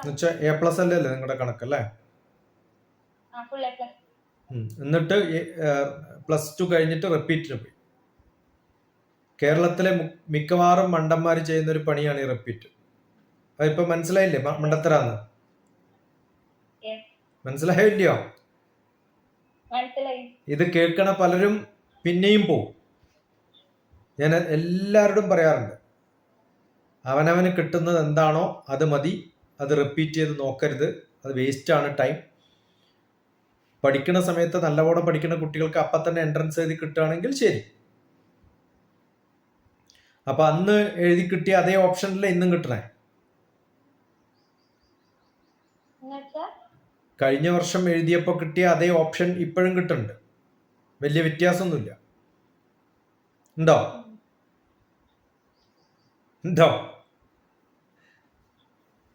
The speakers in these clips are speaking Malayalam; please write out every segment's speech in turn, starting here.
എന്നുവെച്ചാൽ A+ അല്ലേ നിങ്ങളുടെ കണക്കല്ലേ? എന്നിട്ട് +2 കഴിഞ്ഞിട്ട് റിപ്പീറ്റിന് പോയി. കേരളത്തിലെ മിക്കവാറും മണ്ടന്മാർ ചെയ്യുന്ന ഒരു പണിയാണ് ഈ റിപ്പീറ്റ്. അതിപ്പോ മനസ്സിലായില്ലേ മണ്ടത്തരാന്ന്? മനസ്സിലായോ ഇല്ലയോ? ഇത് കേൾക്കണ പലരും പിന്നെയും പോവും. ഞാൻ എല്ലാവരോടും പറയാറുണ്ട്, അവനവന് കിട്ടുന്നത് എന്താണോ അത് മതി, അത് റിപ്പീറ്റ് ചെയ്ത് നോക്കരുത്, അത് വേസ്റ്റാണ് ടൈം. പഠിക്കുന്ന സമയത്ത് നല്ലപോലെ പഠിക്കുന്ന കുട്ടികൾക്ക് അപ്പം തന്നെ എൻട്രൻസ് എഴുതി കിട്ടുകയാണെങ്കിൽ ശരി. അപ്പൊ അന്ന് എഴുതി കിട്ടിയ അതേ ഓപ്ഷനിൽ ഇന്നും കിട്ടണേ. കഴിഞ്ഞ വർഷം എഴുതിയപ്പോൾ കിട്ടിയ അതേ ഓപ്ഷൻ ഇപ്പോഴും കിട്ടുന്നുണ്ട്. വലിയ വ്യത്യാസമൊന്നുമില്ല. ഉണ്ടോ?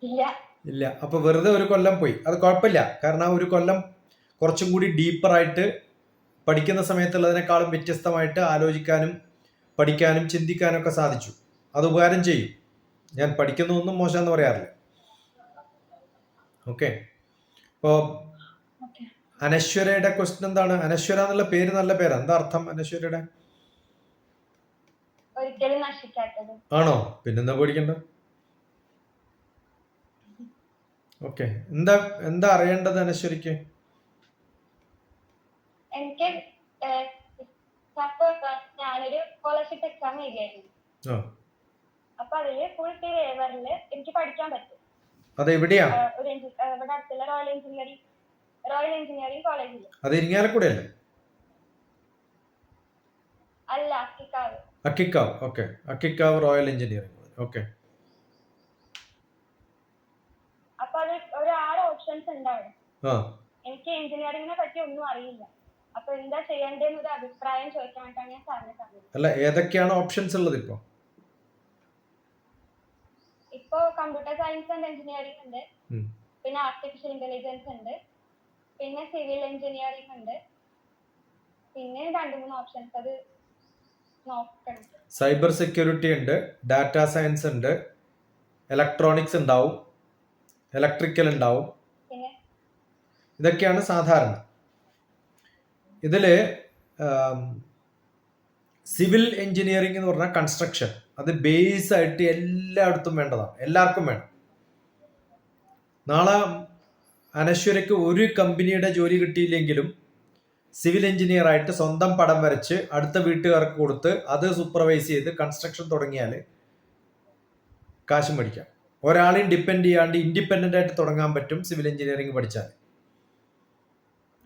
ഇല്ല. അപ്പൊ വെറുതെ ഒരു കൊല്ലം പോയി. അത് കുഴപ്പമില്ല. കാരണം ആ ഒരു കൊല്ലം കുറച്ചും കൂടി ഡീപ്പറായിട്ട് പഠിക്കുന്ന സമയത്തുള്ളതിനേക്കാളും വ്യത്യസ്തമായിട്ട് ആലോചിക്കാനും പഠിക്കാനും ചിന്തിക്കാനും ഒക്കെ സാധിച്ചു. അത് ഉപകാരം ചെയ്യും. ഞാൻ പഠിക്കുന്നതൊന്നും മോശമെന്ന് പറയാറില്ല. ഓക്കെ. ഇപ്പോ അനശ്വരയുടെ ക്വസ്റ്റ്യൻ എന്താണ്? അനശ്വര എന്നുള്ള പേര് നല്ല പേരാ. എന്താ അർത്ഥം അനശ്വരയുടെ? ആണോ? പിന്നെന്താ പേടിക്കണ്ട. ഓക്കെ. എന്താ അറിയേണ്ടത് അനശ്വരിക്ക്? എനിക്ക് ഞാനൊരു സ്കോളർഷിപ്പ് എക്സാം എഴുതിയായിരുന്നു. അപ്പൊ അതില് ഫുൾ ഫീ വേവറില് എനിക്ക് പഠിക്കാൻ പറ്റും. അതെവിടെയാ? ഇവിടെ അടുത്തുള്ള റോയൽ എഞ്ചിനീയറിംഗ് കോളേജിൽ. അത് ഇരിങ്ങാലക്കുടയല്ലേ? അല്ല, Akkikavu. Okay. Akkikavu royal engineering. Okay. അപ്പൊ അത് ഒരു 6 ഓപ്ഷൻസ് ഉണ്ടാവും. എനിക്ക് എഞ്ചിനീയറിംഗിനെ പറ്റി ഒന്നും അറിയില്ല. അപ്പൊ എന്താ ചെയ്യേണ്ടതെന്ന് ഒരു അഭിപ്രായം ചോദിക്കാൻ വേണ്ടിയാണ് ഞാൻ സാറിനെ കണ്ടത്. അല്ല, ഏതൊക്കെയാണ് ഓപ്ഷൻസ് ഉള്ളത് ഇപ്പോ? ഇപ്പോ കമ്പ്യൂട്ടർ സയൻസ് ആൻഡ് എഞ്ചിനീയറിംഗ് ഉണ്ട്, പിന്നെ ആർട്ടിഫിഷ്യൽ ഇന്റലിജൻസ് ഉണ്ട്, പിന്നെ സിവിൽ എഞ്ചിനീയറിംഗ് ഉണ്ട്, പിന്നെ 2-3 ഓപ്ഷൻസ് അത് നോക്കണം. സൈബർ സെക്യൂരിറ്റി ഉണ്ട്, ഡാറ്റാ സയൻസ് ഉണ്ട്, ഇലക്ട്രോണിക്സ് ഉണ്ടാവും, ഇലക്ട്രിക്കൽ ഉണ്ടാവും. ഇതൊക്കെയാണ് സാധാരണ. ഇതില് സിവിൽ എഞ്ചിനീയറിംഗ് എന്ന് പറഞ്ഞാൽ കൺസ്ട്രക്ഷൻ, അത് ബേസ് ആയിട്ട് എല്ലായിടത്തും വേണ്ടതാണ്, എല്ലാവർക്കും വേണം. നാളെ അനശ്വരയ്ക്ക് ഒരു കമ്പനിയുടെ ജോലി കിട്ടിയില്ലെങ്കിലും സിവിൽ എഞ്ചിനീയർ ആയിട്ട് സ്വന്തം പടം വരച്ച് അടുത്ത വീട്ടുകാർക്ക് കൊടുത്ത് അത് സൂപ്പർവൈസ് ചെയ്ത് കൺസ്ട്രക്ഷൻ തുടങ്ങിയാൽ കാശും മേടിക്കാം. ഒരാളെയും ഡിപ്പെൻഡ് ചെയ്യാണ്ട് ഇൻഡിപെൻഡന്റ് ആയിട്ട് തുടങ്ങാൻ പറ്റും സിവിൽ എഞ്ചിനീയറിംഗ് പഠിച്ചാൽ.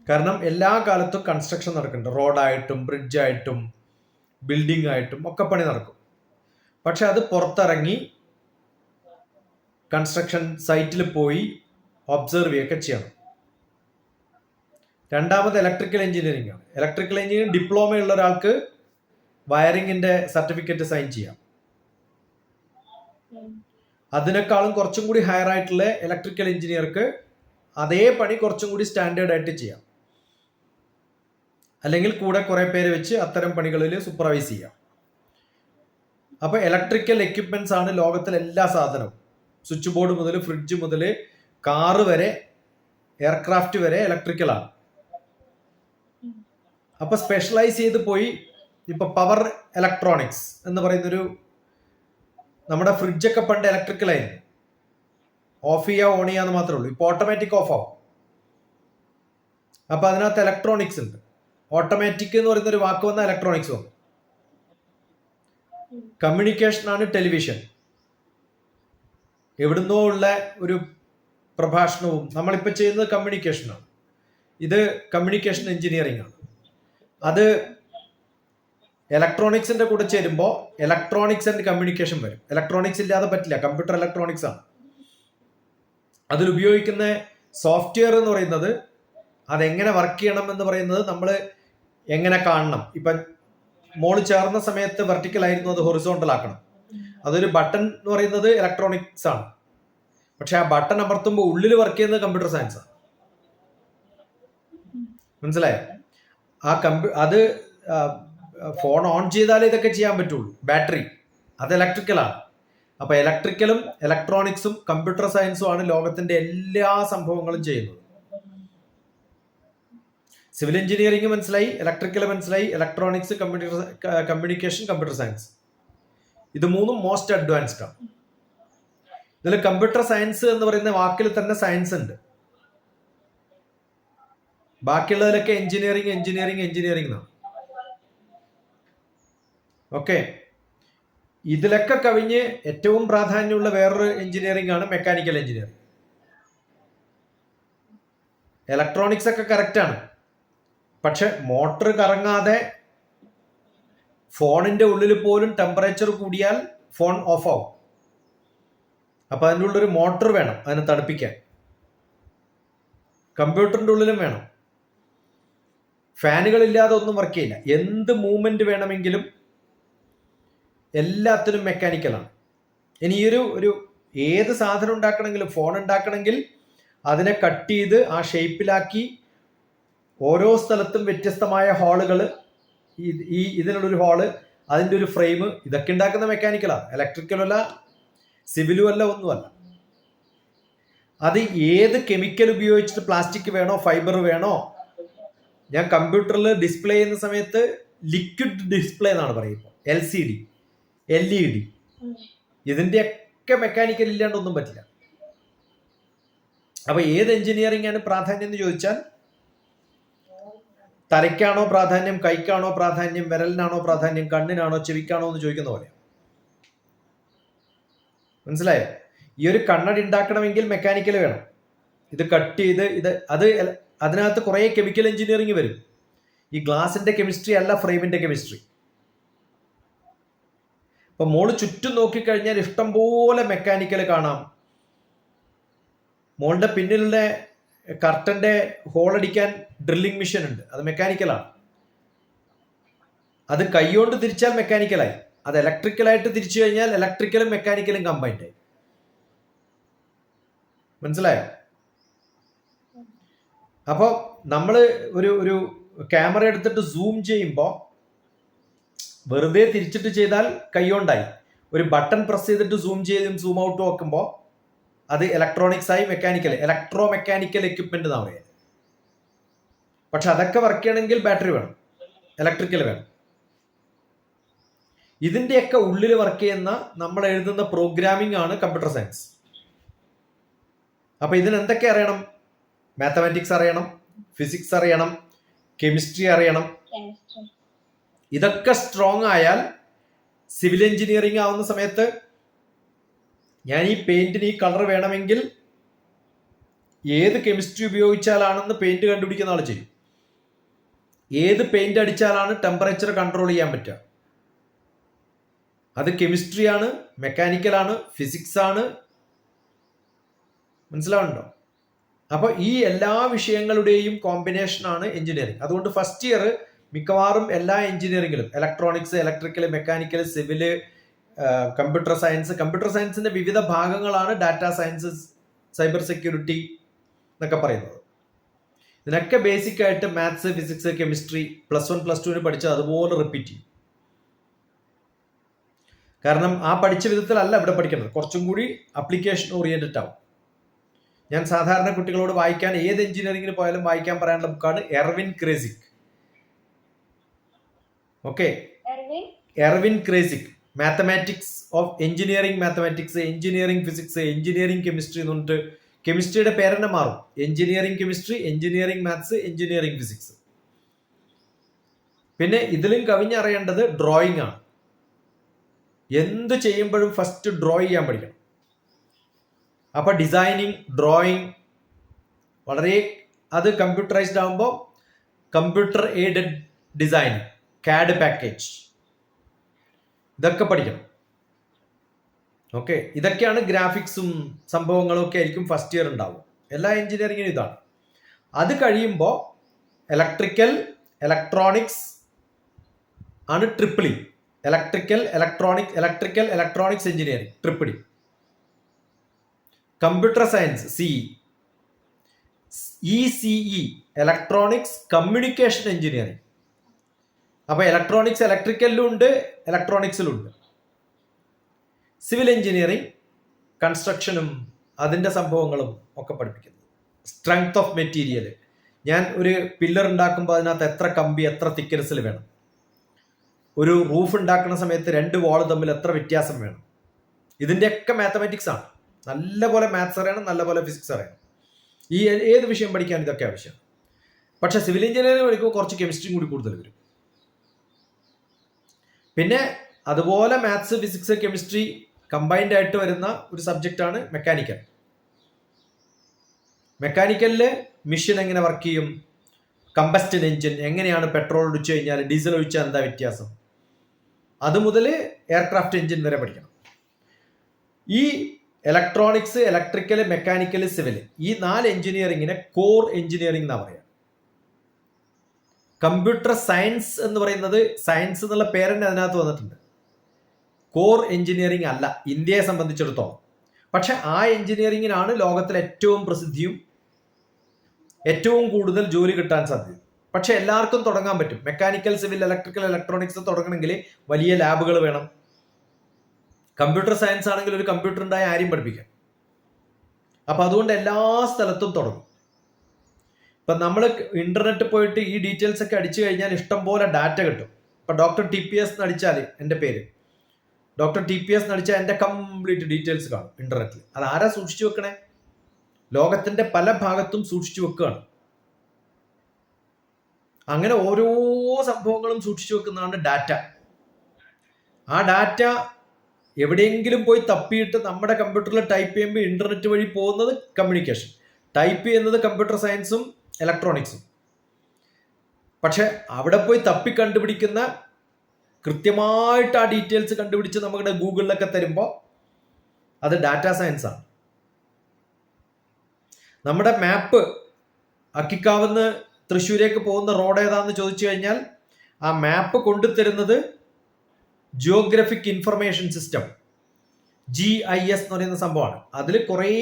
കാരണം എല്ലാ കാലത്തും കൺസ്ട്രക്ഷൻ നടക്കുന്നുണ്ട്. റോഡായിട്ടും ബ്രിഡ്ജായിട്ടും ബിൽഡിംഗ് ആയിട്ടും ഒക്കെ പണി നടക്കും. പക്ഷെ അത് പുറത്തിറങ്ങി കൺസ്ട്രക്ഷൻ സൈറ്റിൽ പോയി ഒബ്സർവ് ചെയ്യുകയൊക്കെ ചെയ്യണം. രണ്ടാമത് ഇലക്ട്രിക്കൽ എഞ്ചിനീയറിംഗ് ആണ്. ഇലക്ട്രിക്കൽ എഞ്ചിനീയറിംഗ് ഡിപ്ലോമ ഉള്ള ഒരാൾക്ക് വയറിങ്ങിന്റെ സർട്ടിഫിക്കറ്റ് സൈൻ ചെയ്യാം. അതിനേക്കാളും കുറച്ചും കൂടി ഹയർ ആയിട്ടുള്ള ഇലക്ട്രിക്കൽ എഞ്ചിനീയർക്ക് അതേ പണി കുറച്ചും കൂടി സ്റ്റാൻഡേർഡ് ആയിട്ട് ചെയ്യാം. അല്ലെങ്കിൽ കൂടെ കുറെ പേര് വെച്ച് അത്തരം പണികളിൽ സൂപ്പർവൈസ് ചെയ്യാം. അപ്പൊ ഇലക്ട്രിക്കൽ എക്യുപ്മെന്റ്സ് ആണ് ലോകത്തിലെ എല്ലാ സാധനവും. സ്വിച്ച് ബോർഡ് മുതൽ ഫ്രിഡ്ജ് മുതൽ കാറ് വരെ എയർക്രാഫ്റ്റ് വരെ ഇലക്ട്രിക്കലാണ്. അപ്പൊ സ്പെഷ്യലൈസ് ചെയ്ത് പോയി ഇപ്പൊ പവർ ഇലക്ട്രോണിക്സ് എന്ന് പറയുന്നൊരു, നമ്മുടെ ഫ്രിഡ്ജൊക്കെ പണ്ട് ഇലക്ട്രിക്കൽ ആയിരുന്നു, ഓഫ് ചെയ്യാ ഓൺ ചെയ്യാന്ന് മാത്രമേ ഉള്ളൂ. ഇപ്പൊ ഓട്ടോമാറ്റിക് ഓഫ് ആവും. അപ്പൊ അതിനകത്ത് ഇലക്ട്രോണിക്സ് ഉണ്ട്. ഓട്ടോമാറ്റിക് എന്ന് പറയുന്ന ഒരു വാക്ക് വന്ന ഇലക്ട്രോണിക്സ് വന്നു. കമ്മ്യൂണിക്കേഷൻ ആണ് ടെലിവിഷൻ. എവിടുന്നോ ഉള്ള ഒരു പ്രഭാഷണവും നമ്മളിപ്പോൾ ചെയ്യുന്നത് കമ്മ്യൂണിക്കേഷനാണ്. ഇത് കമ്മ്യൂണിക്കേഷൻ എഞ്ചിനീയറിംഗ് ആണ്. അത് ഇലക്ട്രോണിക്സിന്റെ കൂടെ ചേരുമ്പോൾ ഇലക്ട്രോണിക്സ് ആൻഡ് കമ്മ്യൂണിക്കേഷൻ വരും. ഇലക്ട്രോണിക്സ് ഇല്ലാതെ പറ്റില്ല. കമ്പ്യൂട്ടർ ഇലക്ട്രോണിക്സ് ആണ്. അതിൽ ഉപയോഗിക്കുന്ന സോഫ്റ്റ്വെയർ എന്ന് പറയുന്നത് അതെങ്ങനെ വർക്ക് ചെയ്യണം എന്ന് പറയുന്നത് നമ്മൾ എങ്ങനെ കാണണം. ഇപ്പം മോള് ചേർന്ന സമയത്ത് വെർട്ടിക്കൽ ആയിരുന്നു, അത് ഹൊറിസോണ്ടൽ ആക്കണം. അതൊരു ബട്ടൺ എന്ന് പറയുന്നത് ഇലക്ട്രോണിക്സ് ആണ്. പക്ഷെ ആ ബട്ടൺ അമർത്തുമ്പോൾ ഉള്ളിൽ വർക്ക് ചെയ്യുന്നത് കമ്പ്യൂട്ടർ സയൻസ് ആണ്. മനസ്സിലായോ? അത് ഫോൺ ഓൺ ചെയ്താലേ ഇതൊക്കെ ചെയ്യാൻ പറ്റുള്ളൂ. ബാറ്ററി അത് ഇലക്ട്രിക്കലാണ്. അപ്പൊ ഇലക്ട്രിക്കലും ഇലക്ട്രോണിക്സും കമ്പ്യൂട്ടർ സയൻസും ആണ് ലോകത്തിന്റെ എല്ലാ സംഭവങ്ങളും ചെയ്യുന്നത്. സിവിൽ എഞ്ചിനീയറിംഗ് മനസ്സിലായി, ഇലക്ട്രിക്കൽ മനസ്സിലായി, ഇലക്ട്രോണിക്സ്, കമ്മ്യൂണിക്കേഷൻ, കമ്പ്യൂട്ടർ സയൻസ്, ഇത് മൂന്നും മോസ്റ്റ് അഡ്വാൻസ്ഡ് ആണ്. ഇതിൽ കമ്പ്യൂട്ടർ സയൻസ് എന്ന് പറയുന്ന വാക്കിൽ തന്നെ സയൻസ് ഉണ്ട്. ബാക്കിയുള്ളതിലൊക്കെ എഞ്ചിനീയറിംഗ് എന്നാണ്. ഓക്കെ, ഇതിലൊക്കെ കവിഞ്ഞ് ഏറ്റവും പ്രാധാന്യമുള്ള വേറൊരു എഞ്ചിനീയറിംഗ് ആണ് മെക്കാനിക്കൽ എഞ്ചിനീയറിംഗ്. ഇലക്ട്രോണിക്സ് ഒക്കെ കറക്റ്റ് ആണ്, പക്ഷെ മോട്ടർ കറങ്ങാതെ ഫോണിന്റെ ഉള്ളിൽ പോലും ടെമ്പറേച്ചർ കൂടിയാൽ ഫോൺ ഓഫ് ആവും. അപ്പൊ അതിൻ്റെ ഉള്ളൊരു മോട്ടർ വേണം അതിനെ തണുപ്പിക്കാൻ. കമ്പ്യൂട്ടറിന്റെ ഉള്ളിലും വേണം. ഫാനുകളില്ലാതെ ഒന്നും വർക്ക് ചെയ്യില്ല. എന്ത് മൂവ്മെന്റ് വേണമെങ്കിലും എല്ലാത്തിനും മെക്കാനിക്കലാണ്. ഇനി ഈ ഒരു ഏത് സാധനം ഉണ്ടാക്കണമെങ്കിലും, ഫോൺ ഉണ്ടാക്കണമെങ്കിൽ അതിനെ കട്ട് ചെയ്ത് ആ ഷേപ്പിലാക്കി ഓരോ സ്ഥലത്തും വ്യത്യസ്തമായ ഹോളുകൾ, ഇതിനുള്ളൊരു ഹോള്, അതിൻ്റെ ഒരു ഫ്രെയിം, ഇതൊക്കെ ഉണ്ടാക്കുന്ന മെക്കാനിക്കലാണ്. ഇലക്ട്രിക്കലും അല്ല, സിവിലും അല്ല, ഒന്നുമല്ല. അത് ഏത് കെമിക്കൽ ഉപയോഗിച്ചിട്ട്, പ്ലാസ്റ്റിക് വേണോ ഫൈബർ വേണോ. ഞാൻ കമ്പ്യൂട്ടറിൽ ഡിസ്പ്ലേ ചെയ്യുന്ന സമയത്ത് ലിക്വിഡ് ഡിസ്പ്ലേ എന്നാണ് പറയുന്നത്, LCD, LED, ഇതിൻ്റെയൊക്കെ മെക്കാനിക്കൽ ഇല്ലാണ്ട് ഒന്നും പറ്റില്ല. അപ്പൊ ഏത് എഞ്ചിനീയറിംഗ് ആണ് പ്രാധാന്യം എന്ന് ചോദിച്ചാൽ, തലയ്ക്കാണോ പ്രാധാന്യം, കൈക്കാണോ പ്രാധാന്യം, വിരലിനാണോ പ്രാധാന്യം, കണ്ണിനാണോ ചെവിക്കാണോ എന്ന് ചോദിക്കുന്ന പോലെ. മനസ്സിലായോ? ഈ ഒരു കണ്ണട ഉണ്ടാക്കണമെങ്കിൽ മെക്കാനിക്കൽ വേണം. ഇത് കട്ട് ചെയ്ത് അതിനകത്ത് കുറെ കെമിക്കൽ എഞ്ചിനീയറിംഗ് വരും. ഈ ഗ്ലാസിന്റെ കെമിസ്ട്രി അല്ല ഫ്രെയിമിന്റെ കെമിസ്ട്രി. ഇപ്പൊ മോള് ചുറ്റും നോക്കിക്കഴിഞ്ഞാൽ ഇഷ്ടം പോലെ മെക്കാനിക്കൽ കാണാം. മോളുടെ പിന്നിലുള്ള കർട്ടന്റെ ഹോളടിക്കാൻ ഡ്രില്ലിംഗ് മെഷീൻ ഉണ്ട്, അത് മെക്കാനിക്കലാണ്. അത് കൈകൊണ്ട് തിരിച്ചാൽ മെക്കാനിക്കലായി. അത് ഇലക്ട്രിക്കലായിട്ട് തിരിച്ചു കഴിഞ്ഞാൽ ഇലക്ട്രിക്കലും മെക്കാനിക്കലും കമ്പൈൻഡ് ആയി. മനസ്സിലായോ? അപ്പോൾ നമ്മൾ ഒരു ക്യാമറ എടുത്തിട്ട് സൂം ചെയ്യുമ്പോൾ വെറുതെ തിരിച്ചിട്ട് ചെയ്താൽ കൈകൊണ്ടായി. ഒരു ബട്ടൺ പ്രസ് ചെയ്തിട്ട് സൂം ഔട്ട് നോക്കുമ്പോൾ അത് ഇലക്ട്രോണിക്സ് ആയി, ഇലക്ട്രോ മെക്കാനിക്കൽ എക്യുപ്മെന്റ് എന്നാണ് പറയുന്നത്. പക്ഷെ അതൊക്കെ വർക്ക് ചെയ്യണമെങ്കിൽ ബാറ്ററി വേണം, ഇലക്ട്രിക്കൽ വേണം. ഇതിന്റെയൊക്കെ ഉള്ളിൽ വർക്ക് ചെയ്യുന്ന നമ്മൾ എഴുതുന്ന പ്രോഗ്രാമിംഗ് ആണ് കമ്പ്യൂട്ടർ സയൻസ്. അപ്പൊ ഇതിന് എന്തൊക്കെ അറിയണം? മാത്തമാറ്റിക്സ് അറിയണം, ഫിസിക്സ് അറിയണം, കെമിസ്ട്രി അറിയണം. ഇതൊക്കെ സ്ട്രോങ് ആയാൽ സിവിൽ എഞ്ചിനീയറിംഗ് ആവുന്ന സമയത്ത് ഞാൻ ഈ പെയിന്റിന് ഈ കളർ വേണമെങ്കിൽ ഏത് കെമിസ്ട്രി ഉപയോഗിച്ചാലാണെന്ന് പെയിന്റ് കണ്ടുപിടിക്കുന്ന ആൾ ചെയ്യും. ഏത് പെയിന്റ് അടിച്ചാലാണ് ടെമ്പറേച്ചർ കൺട്രോൾ ചെയ്യാൻ പറ്റുക, അത് കെമിസ്ട്രിയാണ്, മെക്കാനിക്കലാണ്, ഫിസിക്സ് ആണ്. മനസ്സിലാവുന്നുണ്ടോ? അപ്പൊ ഈ എല്ലാ വിഷയങ്ങളുടെയും കോമ്പിനേഷൻ ആണ് എഞ്ചിനീയറിംഗ്. അതുകൊണ്ട് ഫസ്റ്റ് ഇയർ മിക്കവാറും എല്ലാ എഞ്ചിനീയറിംഗിലും electronics, electrical, mechanical, civil, computer സയൻസിന്റെ വിവിധ ഭാഗങ്ങളാണ് ഡാറ്റാ സയൻസ്, സൈബർ സെക്യൂരിറ്റി എന്നൊക്കെ പറയുന്നത്. ഇതിനൊക്കെ ബേസിക് ആയിട്ട് മാത്സ്, ഫിസിക്സ്, കെമിസ്ട്രി +1 +2 പഠിച്ചത് അതുപോലെ റിപ്പീറ്റ് ചെയ്യും. കാരണം ആ പഠിച്ച വിധത്തിലല്ല ഇവിടെ പഠിക്കേണ്ടത്, കുറച്ചും കൂടി അപ്ലിക്കേഷൻ ഓറിയന്റഡ് ആവും. ഞാൻ സാധാരണ കുട്ടികളോട് വായിക്കാൻ, ഏത് എഞ്ചിനീയറിംഗിന് പോയാലും വായിക്കാൻ പറയാനുള്ള ബുക്കാണ് Erwin Kreyszig. Okay, Erwin Kreyszig, mathematics of engineering mathematics, engineering physics, engineering chemistry എന്ന് പറഞ്ഞിട്ട് കെമിസ്ട്രിയുടെ പേരെന്നെ മാറും. Engineering chemistry, engineering maths, engineering physics. പിന്നെ ഇതിലും കവിഞ്ഞറിയേണ്ടത് ഡ്രോയിങ് ആണ്. എന്ത് ചെയ്യുമ്പോഴും ഫസ്റ്റ് ഡ്രോ ചെയ്യാൻ പഠിക്കണം. അപ്പൊ ഡിസൈനിങ്, ഡ്രോയിങ് വളരെ, അത് കമ്പ്യൂട്ടറൈസ്ഡ് ആകുമ്പോൾ computer aided designing, CAD package, ഇതൊക്കെ പഠിക്കണം. ഓക്കെ, ഇതൊക്കെയാണ് ഗ്രാഫിക്സും സംഭവങ്ങളും ഒക്കെ ആയിരിക്കും ഫസ്റ്റ് ഇയർ ഉണ്ടാവും. എല്ലാ എഞ്ചിനീയറിംഗിനും ഇതാണ്. അത് കഴിയുമ്പോൾ ഇലക്ട്രിക്കൽ, ഇലക്ട്രോണിക്സ് ആണ് triple E. Electrical electronics engineering triple E. Computer science CE, ECE electronics communication engineering. അപ്പൊ ഇലക്ട്രോണിക്സ് ഇലക്ട്രിക്കലിലും ഉണ്ട്, ഇലക്ട്രോണിക്സിലും ഉണ്ട്. സിവിൽ എഞ്ചിനീയറിംഗ് കൺസ്ട്രക്ഷനും അതിൻ്റെ സംഭവങ്ങളും ഒക്കെ പഠിപ്പിക്കുന്നത്. സ്ട്രെങ്ത് ഓഫ് മെറ്റീരിയൽ, ഞാൻ ഒരു പില്ലർ ഉണ്ടാക്കുമ്പോൾ അതിനകത്ത് എത്ര കമ്പി എത്ര തിക്നെസ്സിൽ വേണം, ഒരു റൂഫ് ഉണ്ടാക്കുന്ന സമയത്ത് 2 വാൾ തമ്മിൽ എത്ര വ്യത്യാസം വേണം, ഇതിൻ്റെയൊക്കെ മാത്തമാറ്റിക്സ് ആണ്. നല്ലപോലെ മാത്സ് അറിയണം, നല്ലപോലെ ഫിസിക്സ് അറിയണം. ഈ ഏത് വിഷയം പഠിക്കാൻ ഇതൊക്കെ ആവശ്യമാണ്. പക്ഷെ സിവിൽ എഞ്ചിനീയറിംഗ് പഠിക്കുമ്പോൾ കുറച്ച് കെമിസ്ട്രിയും കൂടി കൂടുതൽ വരും. പിന്നെ അതുപോലെ മാത്സ് ഫിസിക്സ് കെമിസ്ട്രി കമ്പൈൻഡ് ആയിട്ട് വരുന്ന ഒരു സബ്ജക്റ്റാണ് മെക്കാനിക്കൽ. മെക്കാനിക്കലിൽ മെഷീൻ എങ്ങനെ വർക്ക് ചെയ്യും, കമ്പസ്റ്റൻ എഞ്ചിൻ എങ്ങനെയാണ്, പെട്രോൾ ഒഴിച്ചു കഴിഞ്ഞാൽ ഡീസൽ ഒഴിച്ചാൽ എന്താ വ്യത്യാസം, അതുമുതൽ എയർക്രാഫ്റ്റ് എഞ്ചിൻ വരെ പഠിക്കണം. ഈ ഇലക്ട്രോണിക്സ്, ഇലക്ട്രിക്കൽ, മെക്കാനിക്കൽ, സിവിൽ, ഈ 4 എഞ്ചിനീയറിങ്ങിനെ കോർ എഞ്ചിനീയറിംഗ് എന്നാ പറയുക. കമ്പ്യൂട്ടർ സയൻസ് എന്ന് പറയുന്നത് സയൻസ് എന്നുള്ള പേരന്നെ അതിനകത്ത് വന്നിട്ടുണ്ട്. കോർ എഞ്ചിനീയറിംഗ് അല്ല ഇന്ത്യയെ സംബന്ധിച്ചിടത്തോളം. പക്ഷെ ആ എഞ്ചിനീയറിംഗിനാണ് ലോകത്തിലെ ഏറ്റവും പ്രസിദ്ധിയും ഏറ്റവും കൂടുതൽ ജോലി കിട്ടാൻ സാധ്യത. പക്ഷെ എല്ലാവർക്കും തുടങ്ങാൻ പറ്റും. മെക്കാനിക്കൽ, സിവിൽ, ഇലക്ട്രിക്കൽ, ഇലക്ട്രോണിക്സ് തുടങ്ങണമെങ്കിൽ വലിയ ലാബുകൾ വേണം. കമ്പ്യൂട്ടർ സയൻസ് ആണെങ്കിൽ ഒരു കമ്പ്യൂട്ടർ ഉണ്ടായി ആരെയും പഠിപ്പിക്കാം. അപ്പൊ അതുകൊണ്ട് എല്ലാ സ്ഥലത്തും തുടങ്ങും. ഇപ്പൊ നമ്മൾ ഇന്റർനെറ്റ് പോയിട്ട് ഈ ഡീറ്റെയിൽസ് ഒക്കെ അടിച്ചു കഴിഞ്ഞാൽ ഇഷ്ടം പോലെ ഡാറ്റ കിട്ടും. ഇപ്പൊ ഡോക്ടർ TPS അടിച്ചാൽ എൻ്റെ പേര് ഡോക്ടർ TPS അടിച്ചാൽ എൻ്റെ കംപ്ലീറ്റ് ഡീറ്റെയിൽസ് കാണും ഇന്റർനെറ്റിൽ. അത് ആരാ സൂക്ഷിച്ചു വെക്കണേ? ലോകത്തിന്റെ പല ഭാഗത്തും സൂക്ഷിച്ചു വെക്കുകയാണ്. അങ്ങനെ ഓരോ സംഭവങ്ങളും സൂക്ഷിച്ചു വെക്കുന്നതാണ് ഡാറ്റ. ആ ഡാറ്റ എവിടെയെങ്കിലും പോയി തപ്പിയിട്ട് നമ്മുടെ കമ്പ്യൂട്ടറിൽ ടൈപ്പ് ചെയ്യുമ്പോൾ ഇന്റർനെറ്റ് വഴി പോകുന്നത് കമ്മ്യൂണിക്കേഷൻ, ടൈപ്പ് ചെയ്യുന്നത് കമ്പ്യൂട്ടർ സയൻസും ഇലക്ട്രോണിക്സും. പക്ഷെ അവിടെ പോയി തപ്പി കണ്ടുപിടിക്കുന്ന കൃത്യമായിട്ട് ആ ഡീറ്റെയിൽസ് കണ്ടുപിടിച്ച് നമ്മുടെ ഗൂഗിളിലൊക്കെ തരുമ്പോൾ അത് ഡാറ്റാ സയൻസ് ആണ്. നമ്മുടെ മാപ്പ് അക്കിക്കാവുന്ന് തൃശ്ശൂരേക്ക് പോകുന്ന റോഡ് ഏതാന്ന് ചോദിച്ചു കഴിഞ്ഞാൽ ആ മാപ്പ് കൊണ്ടുതരുന്നത് ജിയോഗ്രഫിക് ഇൻഫർമേഷൻ സിസ്റ്റം, GIS എന്ന് പറയുന്ന സംഭവമാണ്. അതിൽ കുറേ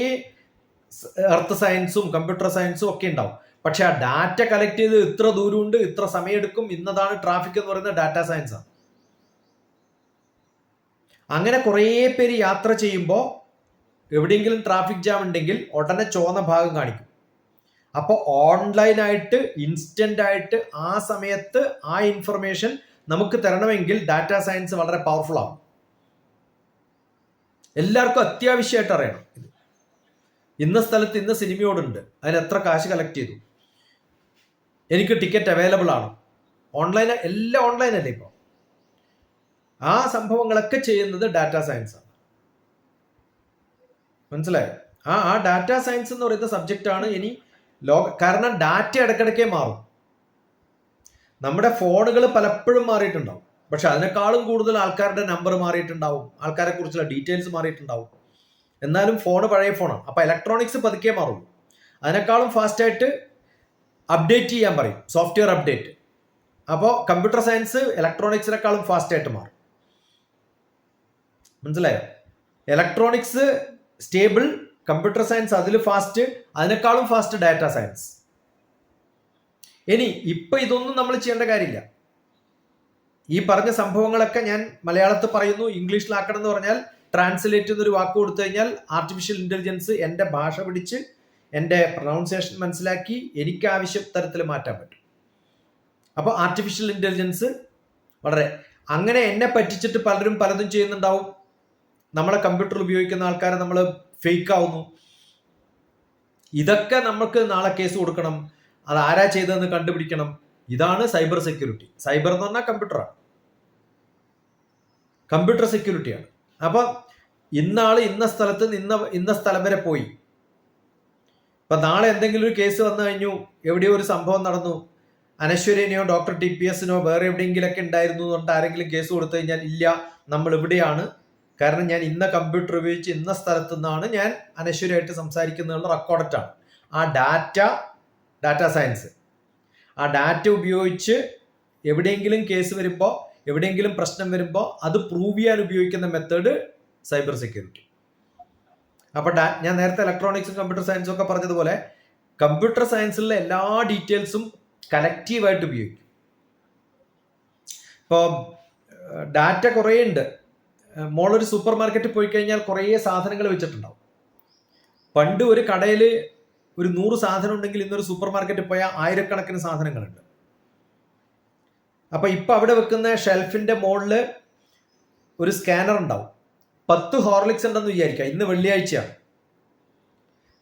എർത്ത് സയൻസും കമ്പ്യൂട്ടർ സയൻസും ഒക്കെ ഉണ്ടാവും. പക്ഷെ ആ ഡാറ്റ കളക്ട് ചെയ്ത് ഇത്ര ദൂരമുണ്ട്, ഇത്ര സമയമെടുക്കും, ഇന്നതാണ് ട്രാഫിക് എന്ന് പറയുന്നത് ഡാറ്റാ സയൻസ് ആണ്. അങ്ങനെ കുറേ പേര് യാത്ര ചെയ്യുമ്പോൾ എവിടെയെങ്കിലും ട്രാഫിക് ജാം ഉണ്ടെങ്കിൽ ഉടനെ ചുവന്ന ഭാഗം കാണിക്കും. അപ്പോൾ ഓൺലൈനായിട്ട് ഇൻസ്റ്റന്റ് ആയിട്ട് ആ സമയത്ത് ആ ഇൻഫർമേഷൻ നമുക്ക് തരണമെങ്കിൽ ഡാറ്റാ സയൻസ് വളരെ പവർഫുൾ ആവും. എല്ലാവർക്കും അത്യാവശ്യമായിട്ട് അറിയണം. ഇന്ന സ്ഥലത്ത് ഇന്ന സിനിമയോടുണ്ട്, അതിന് എത്ര കാശ് കളക്ട് ചെയ്തു, എനിക്ക് ടിക്കറ്റ് അവൈലബിൾ ആണ്, ഓൺലൈൻ, എല്ലാം ഓൺലൈൻ അല്ലേ ഇപ്പോൾ. ആ സംഭവങ്ങളൊക്കെ ചെയ്യുന്നത് ഡാറ്റാ സയൻസ് ആണ്. മനസ്സിലായോ? ആ ഡാറ്റാ സയൻസ് എന്ന് പറയുന്ന സബ്ജക്റ്റ് ആണ് ഇനി കാരണം ഡാറ്റ ഇടയ്ക്കിടയ്ക്കേ മാറും. നമ്മുടെ ഫോണുകൾ പലപ്പോഴും മാറിയിട്ടുണ്ടാവും. പക്ഷെ അതിനേക്കാളും കൂടുതൽ ആൾക്കാരുടെ നമ്പർ മാറിയിട്ടുണ്ടാവും, ആൾക്കാരെ കുറിച്ചുള്ള ഡീറ്റെയിൽസ് മാറിയിട്ടുണ്ടാവും. എന്നാലും ഫോൺ പഴയ ഫോണാണ്. അപ്പൊ ഇലക്ട്രോണിക്സ് പതുക്കെ മാറുള്ളൂ. അതിനേക്കാളും ഫാസ്റ്റായിട്ട് അപ്ഡേറ്റ് ചെയ്യാൻ പറയും, സോഫ്റ്റ്വെയർ അപ്ഡേറ്റ്. അപ്പോൾ കമ്പ്യൂട്ടർ സയൻസ് ഇലക്ട്രോണിക്സിനേക്കാളും ഫാസ്റ്റായിട്ട് മാറും. മനസ്സിലായോ? ഇലക്ട്രോണിക്സ് സ്റ്റേബിൾ, കമ്പ്യൂട്ടർ സയൻസ് അതിൽ ഫാസ്റ്റ്, അതിനേക്കാളും ഫാസ്റ്റ് ഡാറ്റാ സയൻസ്. ഇനി ഇപ്പൊ ഇതൊന്നും നമ്മൾ ചെയ്യേണ്ട കാര്യമില്ല. ഈ പറഞ്ഞ സംഭവങ്ങളൊക്കെ ഞാൻ മലയാളത്തിൽ പറയുന്നു, ഇംഗ്ലീഷിലാക്കണം എന്ന് പറഞ്ഞാൽ ട്രാൻസ്ലേറ്റ് എന്നൊരു വാക്ക് കൊടുത്തു കഴിഞ്ഞാൽ ആർട്ടിഫിഷ്യൽ ഇന്റലിജൻസ് എൻ്റെ ഭാഷ പിടിച്ച് എൻ്റെ പ്രൊനൗൺസിയേഷൻ മനസ്സിലാക്കി എനിക്ക് ആവശ്യ തരത്തിൽ മാറ്റാൻ പറ്റും. അപ്പോൾ ആർട്ടിഫിഷ്യൽ ഇന്റലിജൻസ് വളരെ അങ്ങനെ എന്നെ പറ്റിച്ചിട്ട് പലരും പലതും ചെയ്യുന്നുണ്ടാവും. നമ്മളെ കമ്പ്യൂട്ടർ ഉപയോഗിക്കുന്ന ആൾക്കാരെ നമ്മൾ ഫേക്ക് ആവുന്നു. ഇതൊക്കെ നമുക്ക് നാളെ കേസ് കൊടുക്കണം, അത് ആരാ ചെയ്തതെന്ന് കണ്ടുപിടിക്കണം. ഇതാണ് സൈബർ സെക്യൂരിറ്റി. സൈബർ എന്ന് പറഞ്ഞാൽ കമ്പ്യൂട്ടറാണ്, കമ്പ്യൂട്ടർ സെക്യൂരിറ്റിയാണ്. അപ്പൊ ഇന്നാള് ഇന്ന സ്ഥലത്ത് ഇന്ന സ്ഥലം വരെ പോയി. ഇപ്പൊ നാളെ എന്തെങ്കിലും ഒരു കേസ് വന്നു കഴിഞ്ഞു, എവിടെയോ ഒരു സംഭവം നടന്നു, അനശ്വരനെയോ ഡോക്ടർ TPSനോ വേറെ എവിടെയെങ്കിലൊക്കെ ഉണ്ടായിരുന്നു എന്ന് പറഞ്ഞിട്ട് ആരെങ്കിലും കേസ് കൊടുത്തു കഴിഞ്ഞാൽ, ഇല്ല നമ്മൾ ഇവിടെയാണ്, കാരണം ഞാൻ ഇന്ന കമ്പ്യൂട്ടർ ഉപയോഗിച്ച് ഇന്ന സ്ഥലത്തു നിന്നാണ് ഞാൻ അനശ്വരമായിട്ട് സംസാരിക്കുന്നതെന്നുള്ള റെക്കോർഡാണ്. ആ ഡാറ്റാ സയൻസ്, ആ ഡാറ്റ ഉപയോഗിച്ച് എവിടെയെങ്കിലും കേസ് വരുമ്പോൾ, എവിടെയെങ്കിലും പ്രശ്നം വരുമ്പോൾ അത് പ്രൂവ് ചെയ്യാൻ ഉപയോഗിക്കുന്ന മെത്തേഡ് സൈബർ സെക്യൂരിറ്റി. അപ്പൊ ഞാൻ നേരത്തെ ഇലക്ട്രോണിക്സും കമ്പ്യൂട്ടർ സയൻസും ഒക്കെ പറഞ്ഞതുപോലെ കമ്പ്യൂട്ടർ സയൻസിലെ എല്ലാ ഡീറ്റെയിൽസും കലക്റ്റീവായിട്ട് ഉപയോഗിക്കും. ഇപ്പോൾ ഡാറ്റ കുറേ ഉണ്ട്. മോളൊരു സൂപ്പർ മാർക്കറ്റിൽ പോയി കഴിഞ്ഞാൽ കുറേ സാധനങ്ങൾ വെച്ചിട്ടുണ്ടാവും. പണ്ട് ഒരു കടയിൽ ഒരു 100 സാധനം ഉണ്ടെങ്കിൽ ഇന്നൊരു സൂപ്പർ മാർക്കറ്റിൽ പോയാൽ ആയിരക്കണക്കിന് സാധനങ്ങളുണ്ട്. അപ്പൊ ഇപ്പൊ അവിടെ വെക്കുന്ന ഷെൽഫിന്റെ മുകളിൽ ഒരു സ്കാനർ ഉണ്ടാവും. 10 ഹോർലിക്സ് ഉണ്ടെന്ന് വിചാരിക്കുക. ഇന്ന് വെള്ളിയാഴ്ചയാണ്.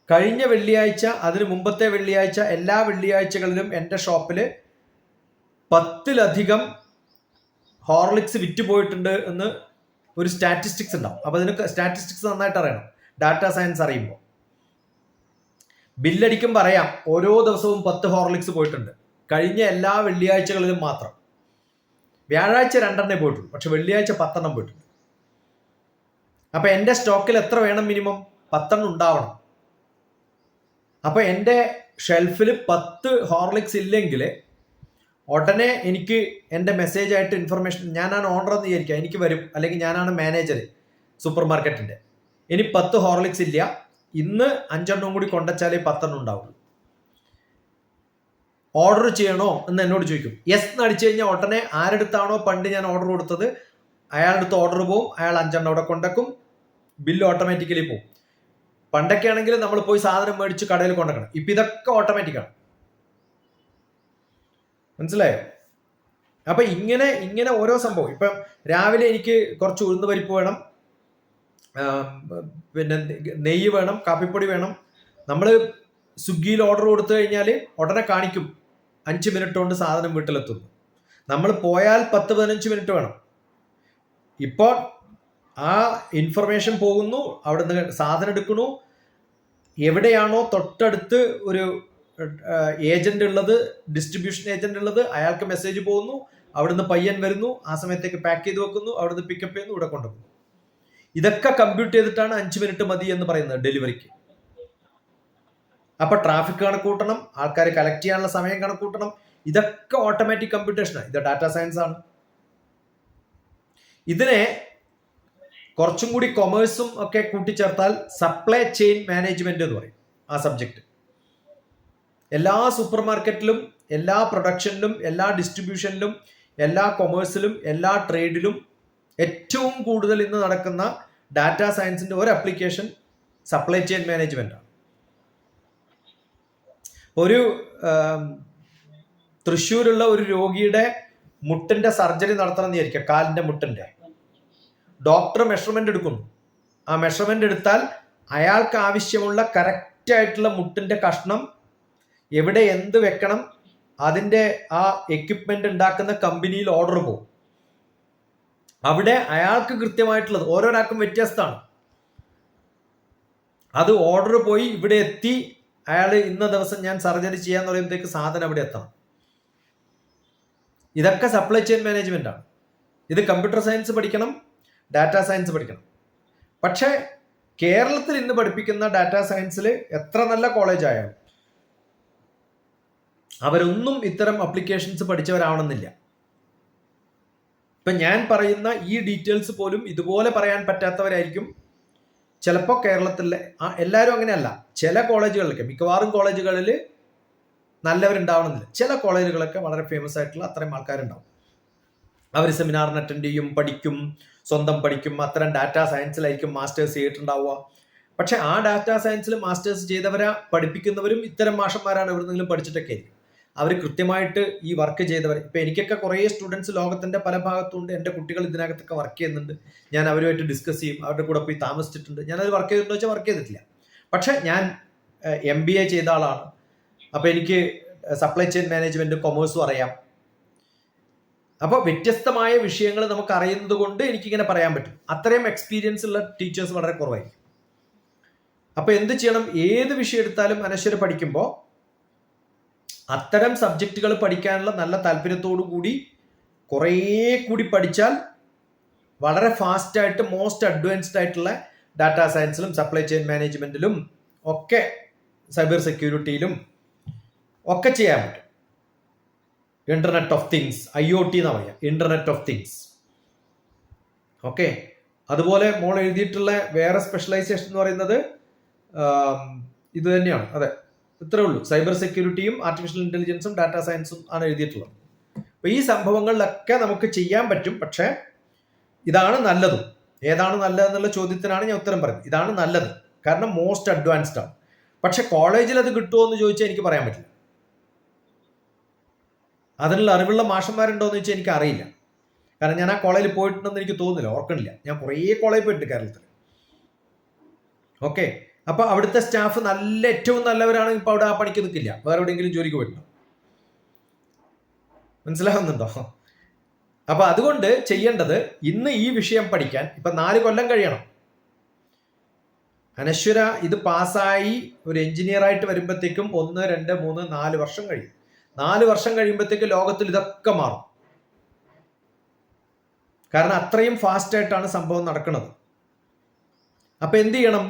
കഴിഞ്ഞ വെള്ളിയാഴ്ച, അതിന് മുമ്പത്തെ വെള്ളിയാഴ്ച, എല്ലാ വെള്ളിയാഴ്ചകളിലും എൻ്റെ ഷോപ്പിൽ 10-ലധികം ഹോർലിക്സ് വിറ്റുപോയിട്ടുണ്ട് എന്ന് ഒരു സ്റ്റാറ്റിസ്റ്റിക്സ് ഉണ്ടാവും. അപ്പൊ അതിന് സ്റ്റാറ്റിസ്റ്റിക്സ് നന്നായിട്ട് അറിയണം, ഡാറ്റ സയൻസ് അറിയുമ്പോൾ. ബില്ലടിക്കുമ്പോൾ അറിയാം ഓരോ ദിവസവും 10 ഹോർലിക്സ് പോയിട്ടുണ്ട്, കഴിഞ്ഞ എല്ലാ വെള്ളിയാഴ്ചകളിലും മാത്രം. വ്യാഴാഴ്ച 2 പോയിട്ടുള്ളൂ, പക്ഷെ വെള്ളിയാഴ്ച 10 പോയിട്ടുണ്ട്. അപ്പൊ എൻ്റെ സ്റ്റോക്കിൽ എത്ര വേണം? മിനിമം 10 ഉണ്ടാവണം. അപ്പൊ എൻ്റെ ഷെൽഫിൽ 10 ഹോർലിക്സ് ഇല്ലെങ്കിൽ ഉടനെ എനിക്ക് എൻ്റെ മെസ്സേജ് ആയിട്ട് ഇൻഫർമേഷൻ, ഞാനാണ് ഓണർ എന്ന് വിചാരിക്കുക, എനിക്ക് വരും. അല്ലെങ്കിൽ ഞാനാണ് മാനേജർ സൂപ്പർ മാർക്കറ്റിന്റെ. ഇനി 10 ഹോർലിക്സ് ഇല്ല, ഇന്ന് 5 കൂടി കൊണ്ടുവച്ചാലേ 10 ഉണ്ടാവുള്ളൂ. ഓർഡർ ചെയ്യണോ എന്ന് എന്നോട് ചോദിക്കും. യെസ് എന്ന് അടിച്ചു കഴിഞ്ഞാൽ ഉടനെ ആരെടുത്താണോ പണ്ട് ഞാൻ ഓർഡർ കൊടുത്തത് അയാളുടെ അടുത്ത് ഓർഡർ പോവും. അയാൾ 5 അവിടെ കൊണ്ടുവെക്കും, ബില്ല് ഓട്ടോമാറ്റിക്കലി പോവും. പണ്ടൊക്കെ ആണെങ്കിൽ നമ്മൾ പോയി സാധനം മേടിച്ച് കടയിൽ കൊണ്ടുവെക്കണം. ഇപ്പൊ ഇതൊക്കെ ഓട്ടോമാറ്റിക്കാണ്. മനസ്സിലായോ? അപ്പൊ ഇങ്ങനെ ഓരോ സംഭവം. ഇപ്പം രാവിലെ എനിക്ക് കുറച്ച് ഉഴുന്ന് പരിപ്പ് വേണം, പിന്നെ നെയ്യ് വേണം, കാപ്പിപ്പൊടി വേണം. നമ്മൾ സ്വിഗ്ഗിയിൽ ഓർഡർ കൊടുത്തു കഴിഞ്ഞാൽ ഉടനെ കാണിക്കും 5 മിനിറ്റ് കൊണ്ട് സാധനം വീട്ടിലെത്തുന്നു. നമ്മൾ പോയാൽ 10-15 മിനിറ്റ് വേണം. ഇപ്പോൾ ആ ഇൻഫർമേഷൻ പോകുന്നു, അവിടുന്ന് സാധനം എടുക്കണു. എവിടെയാണോ തൊട്ടടുത്ത് ഒരു ഏജന്റ് ഉള്ളത്, ഡിസ്ട്രിബ്യൂഷൻ ഏജന്റ് ഉള്ളത്, അയാൾക്ക് മെസ്സേജ് പോകുന്നു, അവിടുന്ന് പയ്യൻ വരുന്നു, ആ സമയത്തേക്ക് പാക്ക് ചെയ്ത് വെക്കുന്നു, അവിടുന്ന് പിക്കപ്പ് ചെയ്യുന്നു, ഇവിടെ കൊണ്ടുപോകുന്നു. ഇതൊക്കെ കമ്പ്യൂട്ട് ചെയ്തിട്ടാണ് 5 മിനിറ്റ് മതി എന്ന് പറയുന്നത് ഡെലിവറിക്ക്. അപ്പൊ ട്രാഫിക് കണക്കൂട്ടണം, ആൾക്കാർ കളക്ട് ചെയ്യാനുള്ള സമയം കണക്കൂട്ടണം. ഇതൊക്കെ ഓട്ടോമാറ്റിക് കമ്പ്യൂട്ടേഷനാണ്. ഇത് ഡാറ്റാ സയൻസ് ആണ്. ഇതിനെ കുറച്ചും കൂടി കൊമേഴ്സും ഒക്കെ കൂട്ടിച്ചേർത്താൽ സപ്ലൈ ചെയിൻ മാനേജ്മെന്റ് എന്ന് പറയും ആ സബ്ജക്ട്. എല്ലാ സൂപ്പർ മാർക്കറ്റിലും, എല്ലാ പ്രൊഡക്ഷനിലും, എല്ലാ ഡിസ്ട്രിബ്യൂഷനിലും, എല്ലാ കൊമേഴ്സിലും, എല്ലാ ട്രേഡിലും ഏറ്റവും കൂടുതൽ ഇന്ന് നടക്കുന്ന ഡാറ്റാ സയൻസിന്റെ ഒരു ആപ്ലിക്കേഷൻ സപ്ലൈ ചെയിൻ മാനേജ്മെന്റ് ആണ്. ഒരു തൃശ്ശൂരുള്ള ഒരു രോഗിയുടെ മുട്ടിന്റെ സർജറി നടത്തണം എന്ന് വിചാരിക്കുക, കാലിന്റെ മുട്ടിന്റെ. ഡോക്ടർ മെഷർമെന്റ് എടുക്കുന്നു. ആ മെഷർമെന്റ് എടുത്താൽ അയാൾക്ക് ആവശ്യമുള്ള കറക്റ്റ് ആയിട്ടുള്ള മുട്ടിന്റെ കഷ്ണം എവിടെ എന്ത് വെക്കണം, അതിന്റെ ആ എക്യുപ്മെന്റ് ഉണ്ടാക്കുന്ന കമ്പനിയിൽ ഓർഡർ പോകും. അവിടെ അയാൾക്ക് കൃത്യമായിട്ടുള്ളത്, ഓരോരാൾക്കും വ്യത്യസ്തമാണ്. അത് ഓർഡർ പോയി ഇവിടെ എത്തി, അയാൾ ഇന്ന ദിവസം ഞാൻ സർജറി ചെയ്യാന്ന് പറയുമ്പോഴത്തേക്ക് സാധനം അവിടെ എത്തണം. ഇതൊക്കെ സപ്ലൈ ചെയിൻ മാനേജ്മെന്റ് ആണ്. ഇത് കമ്പ്യൂട്ടർ സയൻസ് പഠിക്കണം, ഡാറ്റാ സയൻസ് പഠിക്കണം. പക്ഷേ കേരളത്തിൽ ഇന്ന് പഠിപ്പിക്കുന്ന ഡാറ്റാ സയൻസിൽ എത്ര നല്ല കോളേജ് ആയാലും അവരൊന്നും ഇത്തരം അപ്ലിക്കേഷൻസ് പഠിച്ചവരാവണമെന്നില്ല. ഇപ്പൊ ഞാൻ പറയുന്ന ഈ ഡീറ്റെയിൽസ് പോലും ഇതുപോലെ പറയാൻ പറ്റാത്തവരായിരിക്കും ചിലപ്പോൾ കേരളത്തിലെ. എല്ലാവരും അങ്ങനെയല്ല. ചില കോളേജുകളിലൊക്കെ, മിക്കവാറും കോളേജുകളിൽ നല്ലവരുണ്ടാവണമെന്നില്ല. ചില കോളേജുകളൊക്കെ വളരെ ഫേമസ് ആയിട്ടുള്ള അത്രയും ആൾക്കാരുണ്ടാവും. അവർ സെമിനാറിന് അറ്റൻഡ് ചെയ്യും, പഠിക്കും, സ്വന്തം പഠിക്കും. അത്തരം ഡാറ്റാ സയൻസിലായിരിക്കും മാസ്റ്റേഴ്സ് ചെയ്തിട്ടുണ്ടാവുക. പക്ഷെ ആ ഡാറ്റാ സയൻസിൽ മാസ്റ്റേഴ്സ് ചെയ്തവരെ പഠിപ്പിക്കുന്നവരും ഇത്തരം മാഷന്മാരാണ്, എവിടെന്നെങ്കിലും പഠിച്ചിട്ടൊക്കെ ആയിരിക്കും. അവർ കൃത്യമായിട്ട് ഈ വർക്ക് ചെയ്തവർ. ഇപ്പൊ എനിക്കൊക്കെ കുറേ സ്റ്റുഡൻസ് ലോകത്തിന്റെ പല ഭാഗത്തുണ്ട്. എൻ്റെ കുട്ടികൾ ഇതിനകത്തൊക്കെ വർക്ക് ചെയ്യുന്നുണ്ട്. ഞാൻ അവരുമായിട്ട് ഡിസ്കസ് ചെയ്യും, അവരുടെ കൂടെ പോയി താമസിച്ചിട്ടുണ്ട്. ഞാനത് വർക്ക് ചെയ്തിട്ടുണ്ടോ വെച്ചാൽ വർക്ക് ചെയ്തിട്ടില്ല. പക്ഷെ ഞാൻ MBA ചെയ്ത ആളാണ്. അപ്പൊ എനിക്ക് സപ്ലൈ ചെയിൻ മാനേജ്മെന്റ്, കൊമേഴ്സും അറിയാം. അപ്പൊ വ്യത്യസ്തമായ വിഷയങ്ങൾ നമുക്ക് അറിയുന്നത് കൊണ്ട് എനിക്കിങ്ങനെ പറയാൻ പറ്റും. അത്രയും എക്സ്പീരിയൻസ് ഉള്ള ടീച്ചേഴ്സ് വളരെ കുറവായിരിക്കും. അപ്പൊ എന്ത് ചെയ്യണം? ഏത് വിഷയം എടുത്താലും അനശ്വര പഠിക്കുമ്പോൾ അത്തരം സബ്ജക്റ്റുകൾ പഠിക്കാനുള്ള നല്ല താല്പര്യത്തോടു കൂടി കുറേ കൂടി പഠിച്ചാൽ വളരെ ഫാസ്റ്റായിട്ട് മോസ്റ്റ് അഡ്വാൻസ്ഡ് ആയിട്ടുള്ള ഡാറ്റാ സയൻസിലും സപ്ലൈ ചെയിൻ മാനേജ്മെന്റിലും ഒക്കെ സൈബർ സെക്യൂരിറ്റിയിലും ഒക്കെ ചെയ്യാൻ പറ്റും. ഇന്റർനെറ്റ് ഓഫ് തിങ്സ്, IoT എന്നാ പറയാം, ഇന്റർനെറ്റ് ഓഫ് തിങ്സ്. ഓക്കെ. അതുപോലെ മോൾ എഴുതിയിട്ടുള്ള വേറെ സ്പെഷ്യലൈസേഷൻ എന്ന് പറയുന്നത് ഇത് തന്നെയാണ്. അതെ, ഇത്രേ ഉള്ളൂ. സൈബർ സെക്യൂരിറ്റിയും ആർട്ടിഫിഷ്യൽ ഇന്റലിജൻസും ഡാറ്റാ സയൻസും ആണ് എഴുതിയിട്ടുള്ളത്. അപ്പൊ ഈ സംഭവങ്ങളിലൊക്കെ നമുക്ക് ചെയ്യാൻ പറ്റും. പക്ഷെ ഇതാണ് നല്ലതും. ഏതാണ് നല്ലതെന്നുള്ള ചോദ്യത്തിനാണ് ഞാൻ ഉത്തരം പറയുന്നത്. ഇതാണ് നല്ലത്, കാരണം മോസ്റ്റ് അഡ്വാൻസ്ഡ് ആണ്. പക്ഷെ കോളേജിൽ അത് കിട്ടുമോ എന്ന് ചോദിച്ചാൽ എനിക്ക് പറയാൻ പറ്റില്ല. അതിനുള്ള അറിവുള്ള മാഷന്മാരുണ്ടോ എന്ന് ചോദിച്ചാൽ എനിക്ക് അറിയില്ല. കാരണം ഞാൻ ആ കോളേജിൽ പോയിട്ടുണ്ടെന്ന് എനിക്ക് തോന്നുന്നില്ല, ഓർക്കണില്ല. ഞാൻ കുറേ കോളേജിൽ പോയിട്ടുണ്ട് കേരളത്തിൽ. ഓക്കെ, അപ്പൊ അവിടുത്തെ സ്റ്റാഫ് നല്ല ഏറ്റവും നല്ലവരാണെങ്കിൽ ഇപ്പൊ അവിടെ ആ പണിക്ക് നിൽക്കില്ല, വേറെ എവിടെയെങ്കിലും ജോലിക്ക് പോയിട്ടുണ്ടോ? മനസ്സിലാവുന്നുണ്ടോ? അപ്പൊ അതുകൊണ്ട് ചെയ്യേണ്ടത്, ഇന്ന് ഈ വിഷയം പഠിക്കാൻ ഇപ്പൊ 4 കൊല്ലം കഴിയണം. അനശ്വര ഇത് പാസ്സായി ഒരു എഞ്ചിനീയർ ആയിട്ട് വരുമ്പോഴത്തേക്കും 1, 2, 3, 4 വർഷം കഴിയും. 4 വർഷം കഴിയുമ്പോഴത്തേക്ക് ലോകത്തിൽ ഇതൊക്കെ മാറും. കാരണം അത്രയും ഫാസ്റ്റ് ആയിട്ടാണ് സംഭവം നടക്കുന്നത്. അപ്പൊ എന്ത് ചെയ്യണം?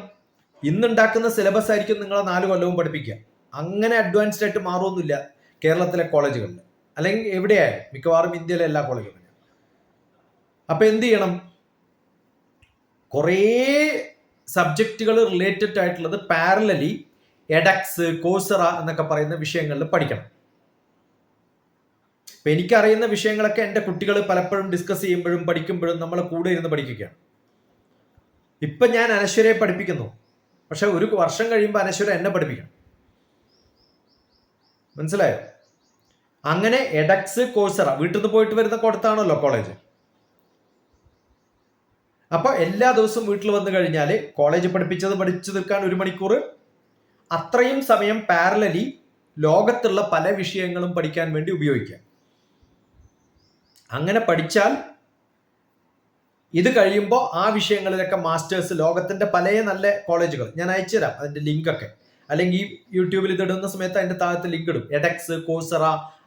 ഇന്നുണ്ടാക്കുന്ന സിലബസ് ആയിരിക്കും നിങ്ങളെ 4 കൊല്ലവും പഠിപ്പിക്കുക. അങ്ങനെ അഡ്വാൻസ്ഡ് ആയിട്ട് മാറുമൊന്നുമില്ല കേരളത്തിലെ കോളേജുകളിൽ, അല്ലെങ്കിൽ എവിടെയായാലും, മിക്കവാറും ഇന്ത്യയിലെ എല്ലാ കോളേജുകളിലും. അപ്പൊ എന്ത് ചെയ്യണം? കുറേ സബ്ജക്റ്റുകൾ റിലേറ്റഡ് ആയിട്ടുള്ളത് പാരലലി എഡക്സ്, കോഴ്സറ എന്നൊക്കെ പറയുന്ന വിഷയങ്ങളിൽ പഠിക്കണം. ഇപ്പൊ എനിക്കറിയുന്ന വിഷയങ്ങളൊക്കെ എൻ്റെ കുട്ടികൾ പലപ്പോഴും ഡിസ്കസ് ചെയ്യുമ്പോഴും പഠിക്കുമ്പോഴും നമ്മളെ കൂടെ ഇരുന്ന് പഠിക്കുകയാണ്. ഇപ്പൊ ഞാൻ അനശ്വരയെ പഠിപ്പിക്കുന്നു, പക്ഷെ ഒരു വർഷം കഴിയുമ്പോൾ അനശ്വര എന്നെ പഠിപ്പിക്കണം. മനസ്സിലായോ? അങ്ങനെ എഡക്സ്, കോഴ്സറ വീട്ടിൽ നിന്ന് പോയിട്ട് വരുന്ന കൊടുത്താണല്ലോ കോളേജ്. അപ്പൊ എല്ലാ ദിവസവും വീട്ടിൽ വന്നു കഴിഞ്ഞാൽ കോളേജ് പഠിച്ചു തീർക്കാൻ 1 മണിക്കൂർ, അത്രയും സമയം പാരലലി ലോകത്തുള്ള പല വിഷയങ്ങളും പഠിക്കാൻ വേണ്ടി ഉപയോഗിക്കാം. അങ്ങനെ പഠിച്ചാൽ ഇത് കഴിയുമ്പോൾ ആ വിഷയങ്ങളിലൊക്കെ മാസ്റ്റേഴ്സ്, ലോകത്തിന്റെ പല നല്ല കോളേജുകൾ ഞാൻ അയച്ചുതരാം അതിന്റെ ലിങ്കൊക്കെ, അല്ലെങ്കിൽ യൂട്യൂബിൽ ഇത് ഇടുന്ന സമയത്ത് അതിന്റെ താഴത്ത് ലിങ്ക് ഇടും. എഡക്സ്, കോഴ്സറ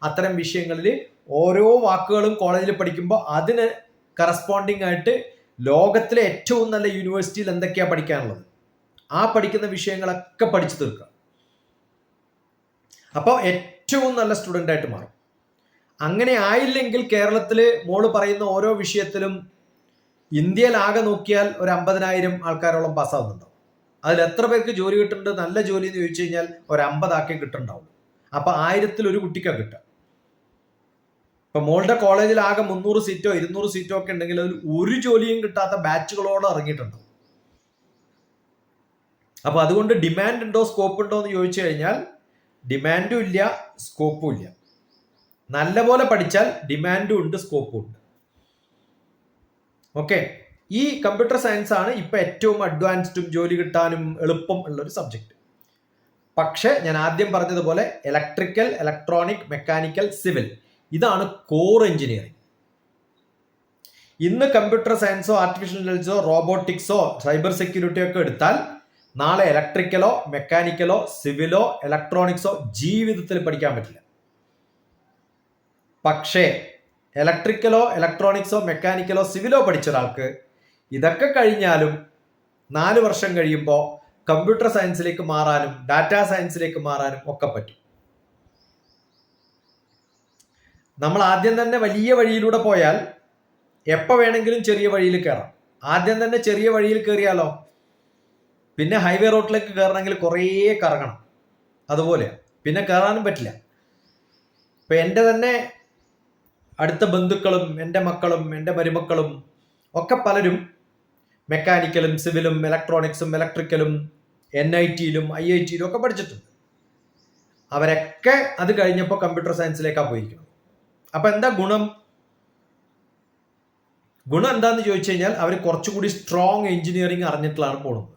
അത്തരം വിഷയങ്ങളിൽ ഓരോ വാക്കുകളും കോളേജിൽ പഠിക്കുമ്പോൾ അതിന് കറസ്പോണ്ടിങ് ആയിട്ട് ലോകത്തിലെ ഏറ്റവും നല്ല യൂണിവേഴ്സിറ്റിയിൽ എന്തൊക്കെയാ പഠിക്കാനുള്ളത്, ആ പഠിക്കുന്ന വിഷയങ്ങളൊക്കെ പഠിച്ചു തീർക്കുക. അപ്പോൾ ഏറ്റവും നല്ല സ്റ്റുഡൻ്റ് ആയിട്ട് മാറും. അങ്ങനെ ആയില്ലെങ്കിൽ കേരളത്തിൽ മോള് പറയുന്ന ഓരോ വിഷയത്തിലും ഇന്ത്യയിലാകെ നോക്കിയാൽ ഒരു 50,000 ആൾക്കാരോളം പാസ്സാവുന്നുണ്ടാവും. അതിൽ എത്ര പേർക്ക് ജോലി കിട്ടുന്നുണ്ട്, നല്ല ജോലി എന്ന് ചോദിച്ചു കഴിഞ്ഞാൽ ഒരു 50 ആക്കേ കിട്ടുന്നുണ്ടാവും. അപ്പൊ 1000-ൽ 1 കുട്ടിക്കാണ് കിട്ടുക. ഇപ്പൊ മോളുടെ കോളേജിൽ ആകെ 300 സീറ്റോ 200 സീറ്റോ ഒക്കെ ഉണ്ടെങ്കിൽ അതിൽ ഒരു ജോലിയും കിട്ടാത്ത ബാച്ചുകളോടെ ഇറങ്ങിയിട്ടുണ്ട്. അപ്പൊ അതുകൊണ്ട് ഡിമാൻഡ് ഉണ്ടോ, സ്കോപ്പ് ഉണ്ടോ എന്ന് ചോദിച്ചു കഴിഞ്ഞാൽ ഡിമാൻഡും ഇല്ല, സ്കോപ്പും ഇല്ല. നല്ലപോലെ പഠിച്ചാൽ ഡിമാൻഡും ഉണ്ട്, സ്കോപ്പും ഉണ്ട്. ഓക്കെ, ഈ കമ്പ്യൂട്ടർ സയൻസ് ആണ് ഇപ്പൊ ഏറ്റവും അഡ്വാൻസ്ഡും ജോലി കിട്ടാനും എളുപ്പം ഉള്ള ഒരു സബ്ജക്ട്. പക്ഷെ ഞാൻ ആദ്യം പറഞ്ഞതുപോലെ ഇലക്ട്രിക്കൽ, ഇലക്ട്രോണിക്, മെക്കാനിക്കൽ, സിവിൽ ഇതാണ് കോർ എഞ്ചിനീയറിംഗ്. ഇന്ന് കമ്പ്യൂട്ടർ സയൻസോ ആർട്ടിഫിഷ്യൽ ഇന്റലിജൻസോ റോബോട്ടിക്സോ സൈബർ സെക്യൂരിറ്റിയോ ഒക്കെ എടുത്താൽ നാളെ ഇലക്ട്രിക്കലോ മെക്കാനിക്കലോ സിവിലോ ഇലക്ട്രോണിക്സോ ജീവിതത്തിൽ പഠിക്കാൻ പറ്റില്ല. പക്ഷേ ഇലക്ട്രിക്കലോ ഇലക്ട്രോണിക്സോ മെക്കാനിക്കലോ സിവിലോ പഠിച്ച ഒരാൾക്ക് ഇതൊക്കെ കഴിഞ്ഞാലും 4 വർഷം കഴിയുമ്പോൾ കമ്പ്യൂട്ടർ സയൻസിലേക്ക് മാറാനും ഡാറ്റാ സയൻസിലേക്ക് മാറാനും ഒക്കെ പറ്റും. നമ്മൾ ആദ്യം തന്നെ വലിയ വഴിയിലൂടെ പോയാൽ എപ്പോൾ വേണമെങ്കിലും ചെറിയ വഴിയിൽ കയറാം. ആദ്യം തന്നെ ചെറിയ വഴിയിൽ കയറിയാലോ പിന്നെ ഹൈവേ റോഡിലേക്ക് കയറണമെങ്കിൽ കുറേ കറങ്ങണം. അതുപോലെ പിന്നെ കയറാനും പറ്റില്ല. ഇപ്പൊ എൻ്റെ തന്നെ അടുത്ത ബന്ധുക്കളും എൻ്റെ മക്കളും എൻ്റെ മരുമക്കളും ഒക്കെ പലരും മെക്കാനിക്കലും സിവിലും ഇലക്ട്രോണിക്സും ഇലക്ട്രിക്കലും NIT-യിലും IIT-യിലും ഒക്കെ പഠിച്ചിട്ടുണ്ട്. അവരൊക്കെ അത് കഴിഞ്ഞപ്പോൾ കമ്പ്യൂട്ടർ സയൻസിലേക്കാണ് പോയിരിക്കുന്നത്. അപ്പൊ എന്താ ഗുണം എന്താന്ന് ചോദിച്ചു കഴിഞ്ഞാൽ അവർ കുറച്ചുകൂടി സ്ട്രോങ് എഞ്ചിനീയറിംഗ് അറിഞ്ഞിട്ടുള്ളതാണ് പോകുന്നത്.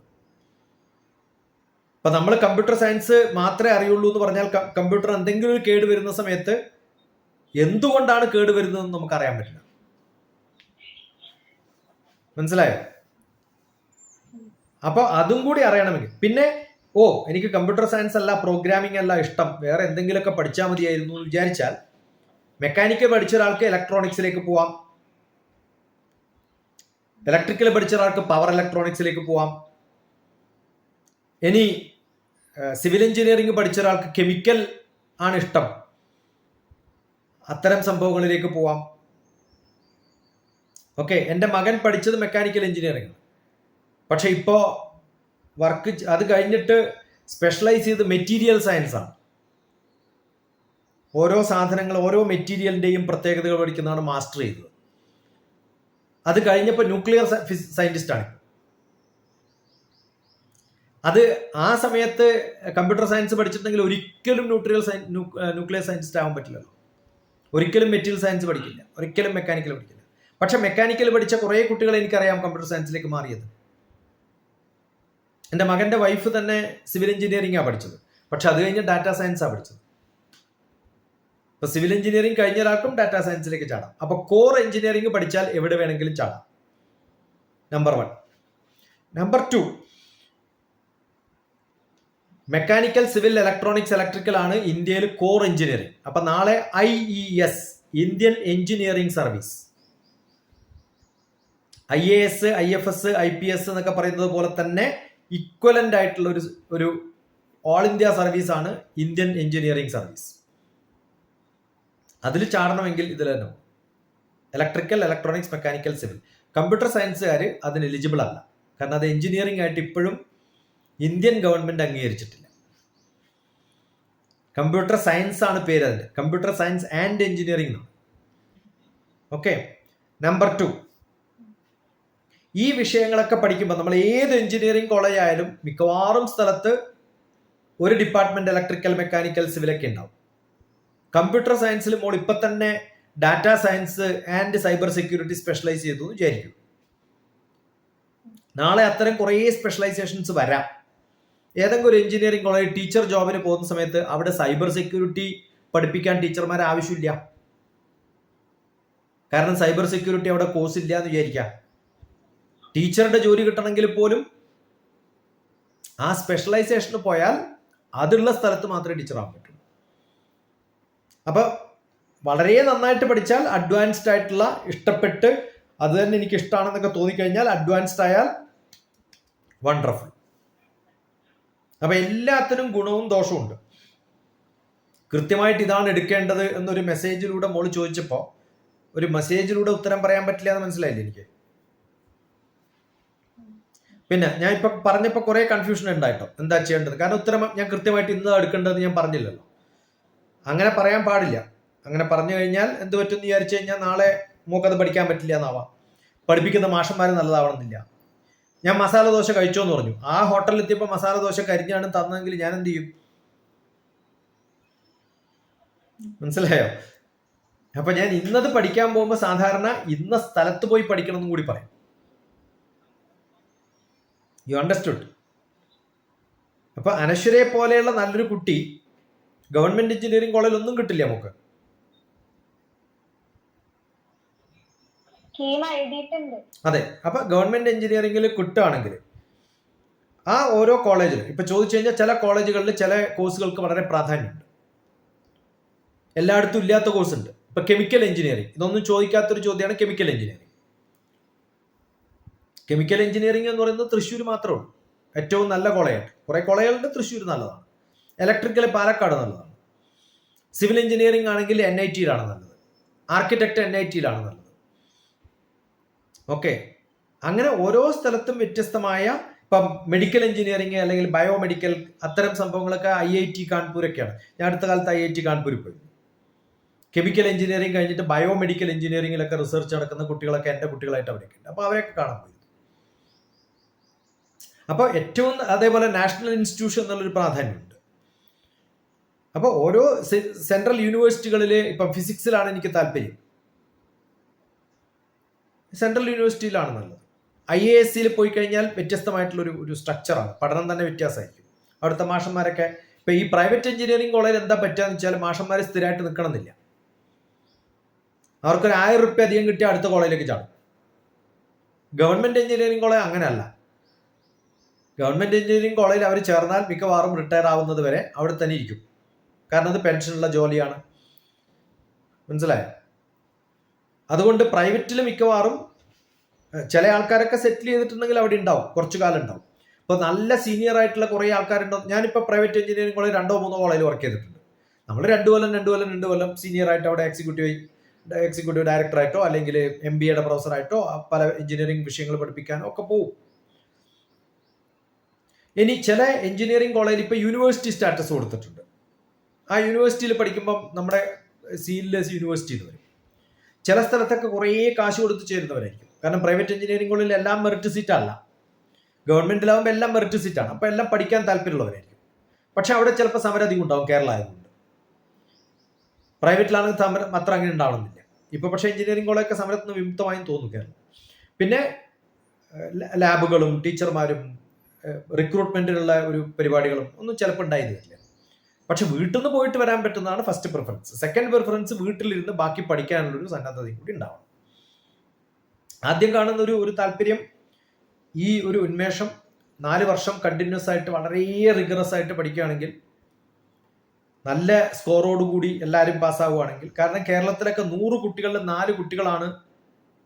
അപ്പൊ നമ്മൾ കമ്പ്യൂട്ടർ സയൻസ് മാത്രമേ അറിയുള്ളൂ എന്ന് പറഞ്ഞാൽ കമ്പ്യൂട്ടർ എന്തെങ്കിലും ഒരു കേട് വരുന്ന സമയത്ത് എന്തുകൊണ്ടാണ് കേട് വരുന്നതെന്ന് നമുക്ക് അറിയാൻ പറ്റില്ല. മനസ്സിലായോ? അപ്പൊ അതും കൂടി അറിയണമെങ്കിൽ പിന്നെ എനിക്ക് കമ്പ്യൂട്ടർ സയൻസ് അല്ല, പ്രോഗ്രാമിംഗ് അല്ല ഇഷ്ടം, വേറെ എന്തെങ്കിലുമൊക്കെ പഠിച്ചാൽ മതിയായിരുന്നു എന്ന് വിചാരിച്ചാൽ മെക്കാനിക്കൽ പഠിച്ച ഒരാൾക്ക് ഇലക്ട്രോണിക്സിലേക്ക് പോവാം, ഇലക്ട്രിക്കൽ പഠിച്ച ഒരാൾക്ക് പവർ ഇലക്ട്രോണിക്സിലേക്ക് പോവാം, ഇനി സിവിൽ എഞ്ചിനീയറിംഗ് പഠിച്ച ഒരാൾക്ക് കെമിക്കൽ ആണ് ഇഷ്ടം, അത്തരം സംഭവങ്ങളിലേക്ക് പോവാം. ഓക്കെ, എൻ്റെ മകൻ പഠിച്ചത് മെക്കാനിക്കൽ എഞ്ചിനീയറിംഗ്, പക്ഷെ ഇപ്പോൾ വർക്ക് അത് കഴിഞ്ഞിട്ട് സ്പെഷ്യലൈസ് ചെയ്ത് മെറ്റീരിയൽ സയൻസ് ആണ്. ഓരോ സാധനങ്ങൾ ഓരോ മെറ്റീരിയലിൻ്റെയും പ്രത്യേകതകൾ പഠിക്കുന്നതാണ് മാസ്റ്റർ ചെയ്തത്. അത് കഴിഞ്ഞപ്പോൾ ന്യൂക്ലിയർ സയന്റിസ്റ്റ് ആണ്. അത് ആ സമയത്ത് കമ്പ്യൂട്ടർ സയൻസ് പഠിച്ചിട്ടുണ്ടെങ്കിൽ ഒരിക്കലും ന്യൂക്ലിയർ സയന്റിസ്റ്റ് ആവാൻ പറ്റില്ലല്ലോ. ഒരിക്കലും മെറ്റീരിയൽ സയൻസ് പഠിക്കില്ല, ഒരിക്കലും മെക്കാനിക്കൽ പഠിക്കില്ല. പക്ഷെ മെക്കാനിക്കൽ പഠിച്ച കുറേ കുട്ടികൾ എനിക്കറിയാം കമ്പ്യൂട്ടർ സയൻസിലേക്ക് മാറിയത്. എൻ്റെ മകൻ്റെ വൈഫ് തന്നെ സിവിൽ എഞ്ചിനീയറിംഗാണ് പഠിച്ചത്, പക്ഷെ അത് കഴിഞ്ഞ് ഡാറ്റാ സയൻസാണ് പഠിച്ചത്. ഇപ്പൊ സിവിൽ എഞ്ചിനീയറിംഗ് കഴിഞ്ഞ ഒരാൾക്കും ഡാറ്റാ സയൻസിലേക്ക് ചാടാം. അപ്പൊ കോർ എഞ്ചിനീയറിംഗ് പഠിച്ചാൽ എവിടെ വേണമെങ്കിലും ചാടാം. Number 1. Number 2, mechanical, civil, electronics, electrical ആണ് ഇന്ത്യയിൽ കോർ എഞ്ചിനീയറിംഗ്. അപ്പൊ നാളെ IES, Indian engineering service, IAS, IFS, IPS എന്നൊക്കെ പറയുന്നത് പോലെ തന്നെ ഇക്വലന്റ് ആയിട്ടുള്ള ഒരു ഓൾ ഇന്ത്യ സർവീസ് ആണ് ഇന്ത്യൻ എഞ്ചിനീയറിംഗ് സർവീസ്. അതിൽ ചാടണമെങ്കിൽ ഇതിൽ തന്നെ electrical, electronics, mechanical, civil. Computer സയൻസുകാർ അതിന് എലിജിബിൾ അല്ല, കാരണം അത് എഞ്ചിനീയറിംഗ് ആയിട്ട് ഇപ്പോഴും ഇന്ത്യൻ ഗവൺമെന്റ് അംഗീകരിച്ചിട്ടില്ല. കമ്പ്യൂട്ടർ സയൻസ് ആണ് പേര് അതിന്റെ, കമ്പ്യൂട്ടർ സയൻസ് ആൻഡ് എഞ്ചിനീയറിംഗ് എന്നാണ്. ഓക്കെ. നമ്പർ 2, ഈ വിഷയങ്ങളൊക്കെ പഠിക്കുമ്പോൾ നമ്മൾ ഏത് എഞ്ചിനീയറിംഗ് കോളേജ് ആയാലും മിക്കവാറും സ്ഥലത്ത് ഒരു ഡിപ്പാർട്ട്മെന്റ് ഇലക്ട്രിക്കൽ, മെക്കാനിക്കൽ, സിവിലൊക്കെ ഉണ്ടാവും. കമ്പ്യൂട്ടർ സയൻസിൽ മോൾ ഇപ്പൊ തന്നെ data science and cyber security specialise ചെയ്തു എന്ന് വിചാരിക്കും. നാളെ അത്തരം കുറേ സ്പെഷ്യലൈസേഷൻസ് വരാം. ഏതെങ്കിലും ഒരു എഞ്ചിനീയറിംഗ് കോളേജ് ടീച്ചർ ജോബിന് പോകുന്ന സമയത്ത് അവിടെ സൈബർ സെക്യൂരിറ്റി പഠിപ്പിക്കാൻ ടീച്ചർമാരെ ആവശ്യമില്ല. കാരണം സൈബർ സെക്യൂരിറ്റി അവിടെ കോഴ്സ് ഇല്ല എന്ന് വിചാരിക്കാം. ടീച്ചറുടെ ജോലി കിട്ടണമെങ്കിൽ പോലും ആ സ്പെഷ്യലൈസേഷന് പോയാൽ അതുള്ള സ്ഥലത്ത് മാത്രമേ ടീച്ചർ ആവാൻ പറ്റുള്ളൂ. അപ്പൊ വളരെ നന്നായിട്ട് പഠിച്ചാൽ അഡ്വാൻസ്ഡ് ആയിട്ടുള്ള, ഇഷ്ടപ്പെട്ട് അത് തന്നെ എനിക്ക് ഇഷ്ടമാണെന്നൊക്കെ തോന്നിക്കഴിഞ്ഞാൽ അഡ്വാൻസ്ഡ് ആയാൽ വണ്ടർഫുൾ. അപ്പൊ എല്ലാത്തിനും ഗുണവും ദോഷവും ഉണ്ട്. കൃത്യമായിട്ട് ഇതാണ് എടുക്കേണ്ടത് എന്നൊരു മെസ്സേജിലൂടെ മോള് ചോദിച്ചപ്പോൾ ഒരു മെസ്സേജിലൂടെ ഉത്തരം പറയാൻ പറ്റില്ല എന്ന് മനസ്സിലായില്ലേ എനിക്ക്. പിന്നെ ഞാൻ ഇപ്പൊ പറഞ്ഞപ്പോൾ കുറെ കൺഫ്യൂഷൻ ഉണ്ടായിട്ടോ എന്താ ചെയ്യേണ്ടത്. കാരണം ഉത്തരം ഞാൻ കൃത്യമായിട്ട് ഇന്ന് എടുക്കേണ്ടത് ഞാൻ പറഞ്ഞില്ലല്ലോ. അങ്ങനെ പറയാൻ പാടില്ല. അങ്ങനെ പറഞ്ഞു കഴിഞ്ഞാൽ എന്ത് പറ്റും എന്ന് വിചാരിച്ചു കഴിഞ്ഞാൽ നാളെ മൂക്കത് പഠിക്കാൻ പറ്റില്ല എന്നാവാം. പഠിപ്പിക്കുന്ന മാഷന്മാർ നല്ലതാവണമെന്നില്ല. ഞാൻ മസാല ദോശ കഴിച്ചോ എന്ന് പറഞ്ഞു. ആ ഹോട്ടലിൽ എത്തിയപ്പോൾ മസാല ദോശ കരിഞ്ഞാണ് തന്നെങ്കിൽ ഞാൻ എന്ത് ചെയ്യും? മനസ്സിലായോ? അപ്പൊ ഞാൻ ഇന്നത് പഠിക്കാൻ പോകുമ്പോൾ സാധാരണ ഇന്ന സ്ഥലത്ത് പോയി പഠിക്കണം എന്നും കൂടി പറയും. You understood? അപ്പൊ അനശ്വരയെ പോലെയുള്ള നല്ലൊരു കുട്ടി ഗവൺമെന്റ് എഞ്ചിനീയറിംഗ് കോളേജിൽ ഒന്നും കിട്ടില്ല നമുക്ക്. അതെ. അപ്പൊ ഗവൺമെന്റ് എഞ്ചിനീയറിംഗിൽ കിട്ടുകയാണെങ്കിൽ ആ ഓരോ കോളേജിലും ഇപ്പൊ ചോദിച്ചു കഴിഞ്ഞാൽ ചില കോളേജുകളിൽ ചില കോഴ്സുകൾക്ക് വളരെ പ്രാധാന്യമുണ്ട്, എല്ലായിടത്തും ഇല്ലാത്ത കോഴ്സ് ഉണ്ട്. ഇപ്പൊ കെമിക്കൽ എഞ്ചിനീയറിംഗ്, ഇതൊന്നും ചോദിക്കാത്തൊരു ചോദ്യമാണ് കെമിക്കൽ എഞ്ചിനീയറിംഗ്. കെമിക്കൽ എഞ്ചിനീയറിംഗ് എന്ന് പറയുന്നത് തൃശ്ശൂർ മാത്രമേ ഉള്ളൂ ഏറ്റവും നല്ല കോളേജായിട്ട്. കുറെ കോളേജുകളുണ്ട്, തൃശ്ശൂർ നല്ലതാണ്. ഇലക്ട്രിക്കൽ പാലക്കാട് നല്ലതാണ്. സിവിൽ എഞ്ചിനീയറിംഗ് ആണെങ്കിൽ NIT-യിലാണ് നല്ലത്. ആർക്കിടെക്ട് NIT-യിലാണ് നല്ലത്. ഓക്കെ. അങ്ങനെ ഓരോ സ്ഥലത്തും വ്യത്യസ്തമായ, ഇപ്പം മെഡിക്കൽ എഞ്ചിനീയറിംഗ് അല്ലെങ്കിൽ ബയോമെഡിക്കൽ അത്തരം സംഭവങ്ങളൊക്കെ IIT കാൺപൂരൊക്കെയാണ്. ഞാൻ അടുത്ത കാലത്ത് IIT കാൺപൂരിൽ പോയി. കെമിക്കൽ എഞ്ചിനീയറിംഗ് കഴിഞ്ഞിട്ട് ബയോമെഡിക്കൽ എഞ്ചിനീയറിംഗിലൊക്കെ റിസർച്ച് നടക്കുന്ന കുട്ടികളൊക്കെ എൻ്റെ കുട്ടികളായിട്ട് അവിടെയൊക്കെ ഉണ്ട്. അപ്പോൾ അവരെയൊക്കെ കാണാൻ പോയി. അപ്പോൾ ഏറ്റവും അതേപോലെ നാഷണൽ ഇൻസ്റ്റിറ്റ്യൂഷൻ എന്നുള്ളൊരു പ്രാധാന്യമുണ്ട്. അപ്പോൾ ഓരോ സെൻട്രൽ യൂണിവേഴ്സിറ്റികളിൽ ഇപ്പം ഫിസിക്സിലാണ് എനിക്ക് താല്പര്യം, സെൻട്രൽ യൂണിവേഴ്സിറ്റിയിലാണ് നല്ലത്. IAS-ൽ പോയി കഴിഞ്ഞാൽ വ്യത്യസ്തമായിട്ടുള്ളൊരു സ്ട്രക്ചറാണ്, പഠനം തന്നെ വ്യത്യാസമായിരിക്കും. അവിടുത്തെ മാഷന്മാരൊക്കെ ഇപ്പം ഈ പ്രൈവറ്റ് എഞ്ചിനീയറിംഗ് കോളേജിൽ എന്താ പറ്റുകയെന്ന് വെച്ചാൽ മാഷന്മാർ സ്ഥിരമായിട്ട് നിൽക്കണമെന്നില്ല. അവർക്കൊരു 1000 റുപ്യ അധികം കിട്ടിയാൽ അടുത്ത കോളേജിലേക്ക് ചാടും. ഗവൺമെന്റ് എഞ്ചിനീയറിംഗ് കോളേജ് അങ്ങനെയല്ല. ഗവൺമെന്റ് എഞ്ചിനീയറിംഗ് കോളേജിൽ അവർ ചേർന്നാൽ മിക്കവാറും റിട്ടയർ ആവുന്നത് വരെ അവിടെ തന്നെ ഇരിക്കും. കാരണം അത് പെൻഷനുള്ള ജോലിയാണ്. മനസ്സിലായോ? അതുകൊണ്ട് പ്രൈവറ്റിൽ മിക്കവാറും ചില ആൾക്കാരൊക്കെ സെറ്റിൽ ചെയ്തിട്ടുണ്ടെങ്കിൽ അവിടെ ഉണ്ടാവും, കുറച്ചു കാലം ഉണ്ടാവും. ഇപ്പോൾ നല്ല സീനിയർ ആയിട്ടുള്ള കുറേ ആൾക്കാരുണ്ടാവും. ഞാനിപ്പോൾ പ്രൈവറ്റ് എഞ്ചിനീയറിംഗ് കോളേജ് 2-3 കോളേജിൽ വർക്ക് ചെയ്തിട്ടുണ്ട്. നമ്മൾ 2 കൊല്ലം സീനിയർ ആയിട്ട് അവിടെ എക്സിക്യൂട്ടീവ് ഡയറക്ടറായിട്ടോ അല്ലെങ്കിൽ MBA-യുടെ പ്രൊഫസറായിട്ടോ പല എഞ്ചിനീയറിംഗ് വിഷയങ്ങൾ പഠിപ്പിക്കാനോ ഒക്കെ പോകും. ഇനി ചില എഞ്ചിനീയറിംഗ് കോളേജിൽ ഇപ്പോൾ യൂണിവേഴ്സിറ്റി സ്റ്റാറ്റസ് കൊടുത്തിട്ടുണ്ട്. ആ യൂണിവേഴ്സിറ്റിയിൽ പഠിക്കുമ്പം നമ്മുടെ സീനിയേഴ്സ് യൂണിവേഴ്സിറ്റിയിൽ വരും. ചില സ്ഥലത്തൊക്കെ കുറേ കാശ് കൊടുത്ത് ചേരുന്നവരായിരിക്കും. കാരണം പ്രൈവറ്റ് എഞ്ചിനീയറിംഗ് കോളേജിൽ എല്ലാം മെറിറ്റ് സീറ്റ് അല്ല, ഗവൺമെന്റിലാവുമ്പോൾ എല്ലാം മെറിറ്റ് സീറ്റാണ്. അപ്പോൾ എല്ലാം പഠിക്കാൻ താല്പര്യമുള്ളവരായിരിക്കും. പക്ഷെ അവിടെ ചിലപ്പോൾ സമരം അധികം ഉണ്ടാവും, കേരള ആയതുകൊണ്ട്. പ്രൈവറ്റിലാണെങ്കിൽ സമരം അത്ര അങ്ങനെ ഉണ്ടാവണമെന്നില്ല. ഇപ്പോൾ പക്ഷേ എഞ്ചിനീയറിംഗ് കോളേജൊക്കെ സമരത്തിന് വിമുക്തമായും തോന്നുന്നു കേരളം. പിന്നെ ലാബുകളും ടീച്ചർമാരും റിക്രൂട്ട്മെന്റിനുള്ള ഒരു പരിപാടികളും ഒന്നും ചിലപ്പോൾ ഉണ്ടായിരുന്നില്ല. പക്ഷെ വീട്ടിൽ നിന്ന് പോയിട്ട് വരാൻ പറ്റുന്നതാണ് ഫസ്റ്റ് പ്രിഫറൻസ്. സെക്കൻഡ് പ്രിഫറൻസ് വീട്ടിലിരുന്ന് ബാക്കി പഠിക്കാനുള്ളൊരു സന്നദ്ധതയും കൂടി ഉണ്ടാവണം. ആദ്യം കാണുന്ന ഒരു താല്പര്യം, ഈ ഒരു ഉന്മേഷം 4 വർഷം കണ്ടിന്യൂസ് ആയിട്ട് വളരെ റിഗറസ് ആയിട്ട് പഠിക്കുകയാണെങ്കിൽ, നല്ല സ്കോറോടുകൂടി എല്ലാവരും പാസ്സാവുകയാണെങ്കിൽ, കാരണം കേരളത്തിലൊക്കെ 100 കുട്ടികളിൽ 4 കുട്ടികളാണ്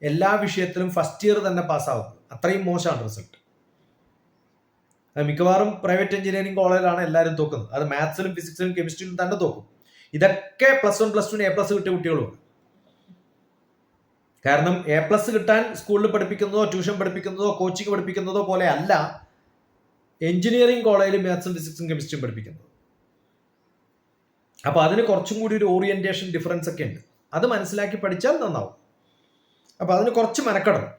എല്ലാ വിഷയത്തിലും ഫസ്റ്റ് ഇയർ തന്നെ പാസ്സാവുന്നത്. അത്രയും മോശമാണ് റിസൾട്ട്. മിക്കവാറും പ്രൈവറ്റ് എഞ്ചിനീയറിംഗ് കോളേജിലാണ് എല്ലാവരും തോക്കുന്നത്. അത് മാത്സിലും ഫിസിക്സിലും കെമിസ്ട്രിയിലും തന്നെ തോക്കും. ഇതൊക്കെ +1 +2 A+ കിട്ടിയ കുട്ടികളുമാണ്. കാരണം A+ കിട്ടാൻ സ്കൂളിൽ പഠിപ്പിക്കുന്നതോ ട്യൂഷൻ പഠിപ്പിക്കുന്നതോ കോച്ചിങ് പഠിപ്പിക്കുന്നതോ പോലെ അല്ല എഞ്ചിനീയറിംഗ് കോളേജിൽ മാത്സും ഫിസിക്സും കെമിസ്ട്രിയും പഠിപ്പിക്കുന്നത്. അപ്പോൾ അതിന് കുറച്ചും കൂടി ഒരു ഓറിയന്റേഷൻ ഡിഫറൻസ് ഒക്കെ ഉണ്ട്. അത് മനസ്സിലാക്കി പഠിച്ചാൽ നന്നാവും. അപ്പോൾ അതിന് കുറച്ച് മെനക്കെടണം.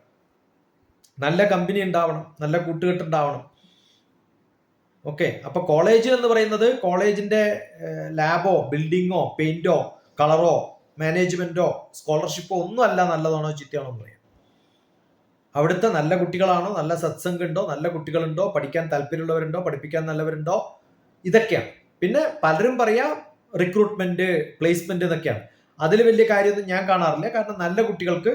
നല്ല കമ്പനി ഉണ്ടാവണം, നല്ല കൂട്ടുകെട്ടുണ്ടാവണം. ഓക്കെ. അപ്പൊ കോളേജ് എന്ന് പറയുന്നത് കോളേജിന്റെ ലാബോ ബിൽഡിങ്ങോ പെയിന്റോ കളറോ മാനേജ്മെന്റോ സ്കോളർഷിപ്പോ ഒന്നും അല്ല നല്ലതാണോ ചീത്തയാണോ എന്ന് പറയാം. അവിടുത്തെ നല്ല കുട്ടികളാണോ, നല്ല സത്സംഗം ഉണ്ടോ, നല്ല കുട്ടികളുണ്ടോ, പഠിക്കാൻ താല്പര്യമുള്ളവരുണ്ടോ, പഠിപ്പിക്കാൻ നല്ലവരുണ്ടോ, ഇതൊക്കെയാണ്. പിന്നെ പലരും പറയാ റിക്രൂട്ട്മെന്റ് പ്ലേസ്മെന്റ് എന്നൊക്കെയാണ്. അതിൽ വലിയ കാര്യമൊന്നും ഞാൻ കാണാറില്ല. കാരണം നല്ല കുട്ടികൾക്ക്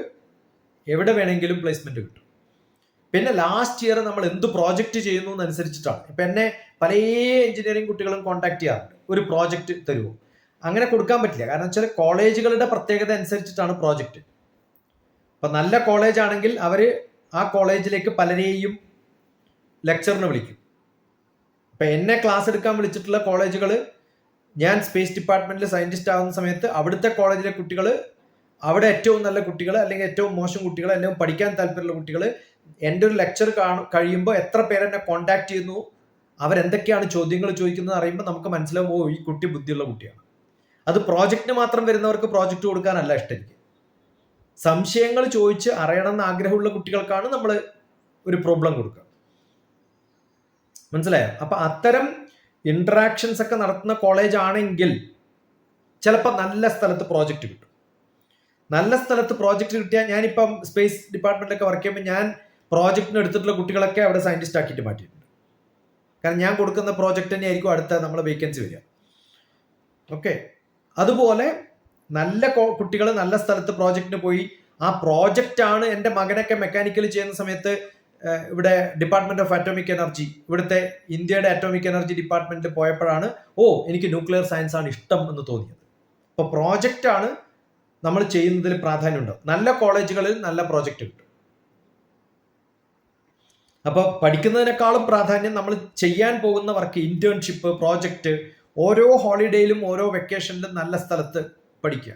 എവിടെ വേണമെങ്കിലും പ്ലേസ്മെന്റ് കിട്ടും. പിന്നെ ലാസ്റ്റ് ഇയർ നമ്മൾ എന്ത് പ്രോജക്റ്റ് ചെയ്യുന്നു എന്നനുസരിച്ചിട്ടാണ്. ഇപ്പൊ എന്നെ പല എഞ്ചിനീയറിംഗ് കുട്ടികളും കോൺടാക്ട് ചെയ്യാറുണ്ട്, ഒരു പ്രോജക്റ്റ് തരുമോ. അങ്ങനെ കൊടുക്കാൻ പറ്റില്ല. കാരണം വെച്ചാൽ കോളേജുകളുടെ പ്രത്യേകത അനുസരിച്ചിട്ടാണ് പ്രോജക്റ്റ്. ഇപ്പൊ നല്ല കോളേജ് ആണെങ്കിൽ അവര് ആ കോളേജിലേക്ക് പലരെയും ലെക്ചറിന് വിളിക്കും. ഇപ്പൊ എന്നെ ക്ലാസ് എടുക്കാൻ വിളിച്ചിട്ടുള്ള കോളേജുകൾ, ഞാൻ സ്പേസ് ഡിപ്പാർട്ട്മെന്റിൽ സയന്റിസ്റ്റ് ആകുന്ന സമയത്ത് അവിടുത്തെ കോളേജിലെ കുട്ടികൾ, അവിടെ ഏറ്റവും നല്ല കുട്ടികൾ അല്ലെങ്കിൽ ഏറ്റവും മോശം കുട്ടികൾ അല്ലെങ്കിൽ പഠിക്കാൻ താല്പര്യമുള്ള കുട്ടികൾ, എൻ്റെ ഒരു ലെക്ചർ കഴിയുമ്പോൾ എത്ര പേരെന്നെ കോണ്ടാക്ട് ചെയ്യുന്നു, അവരെന്തൊക്കെയാണ് ചോദ്യങ്ങൾ ചോദിക്കുന്നത് അറിയുമ്പോൾ നമുക്ക് മനസ്സിലാവും, ഓ ഈ കുട്ടി ബുദ്ധിയുള്ള കുട്ടിയാണ്. അത് പ്രോജക്റ്റിന് മാത്രം വരുന്നവർക്ക് പ്രോജക്റ്റ് കൊടുക്കാനല്ല ഇഷ്ടം എനിക്ക്. സംശയങ്ങൾ ചോദിച്ച് അറിയണമെന്ന് ആഗ്രഹമുള്ള കുട്ടികൾക്കാണ് നമ്മൾ ഒരു പ്രോബ്ലം കൊടുക്കുക. മനസ്സിലായോ? അപ്പൊ അത്തരം ഇന്ററാക്ഷൻസ് ഒക്കെ നടത്തുന്ന കോളേജ് ആണെങ്കിൽ ചിലപ്പോൾ നല്ല സ്ഥലത്ത് പ്രോജക്റ്റ് കിട്ടും. നല്ല സ്ഥലത്ത് പ്രോജക്റ്റ് കിട്ടിയാൽ, ഞാനിപ്പം സ്പേസ് ഡിപ്പാർട്ട്മെന്റിലൊക്കെ വർക്ക് ചെയ്യുമ്പോൾ ഞാൻ പ്രോജക്റ്റിന് എടുത്തിട്ടുള്ള കുട്ടികളൊക്കെ അവിടെ സയന്റിസ്റ്റ് ആക്കിയിട്ട് മാറ്റിയിട്ടുണ്ട്. കാരണം ഞാൻ കൊടുക്കുന്ന പ്രോജക്റ്റ് തന്നെ ആയിരിക്കും അടുത്ത നമ്മളെ വേക്കൻസി വരിക. ഓക്കെ. അതുപോലെ നല്ല കുട്ടികൾ നല്ല സ്ഥലത്ത് പ്രോജക്റ്റിന് പോയി, ആ പ്രോജക്റ്റ് ആണ് എൻ്റെ മകനൊക്കെ മെക്കാനിക്കൽ ചെയ്യുന്ന സമയത്ത് ഇവിടെ ഡിപ്പാർട്ട്മെന്റ് ഓഫ് അറ്റോമിക് എനർജി, ഇവിടുത്തെ ഇന്ത്യയുടെ അറ്റോമിക് എനർജി ഡിപ്പാർട്ട്മെന്റിൽ പോയപ്പോഴാണ് എനിക്ക് ന്യൂക്ലിയർ സയൻസ് ആണ് ഇഷ്ടം എന്ന് തോന്നിയത്. അപ്പോൾ പ്രോജക്റ്റ് ആണ് നമ്മൾ ചെയ്യുന്നതിൽ പ്രാധാന്യമുണ്ടാവും. നല്ല കോളേജുകളിൽ നല്ല പ്രോജക്റ്റ് കിട്ടും. അപ്പോൾ പഠിക്കുന്നതിനേക്കാളും പ്രാധാന്യം നമ്മൾ ചെയ്യാൻ പോകുന്ന വർക്ക്, ഇന്റേൺഷിപ്പ്, പ്രോജക്റ്റ്, ഓരോ ഹോളിഡേയിലും ഓരോ വെക്കേഷനിലും നല്ല സ്ഥലത്ത് പഠിക്കുക.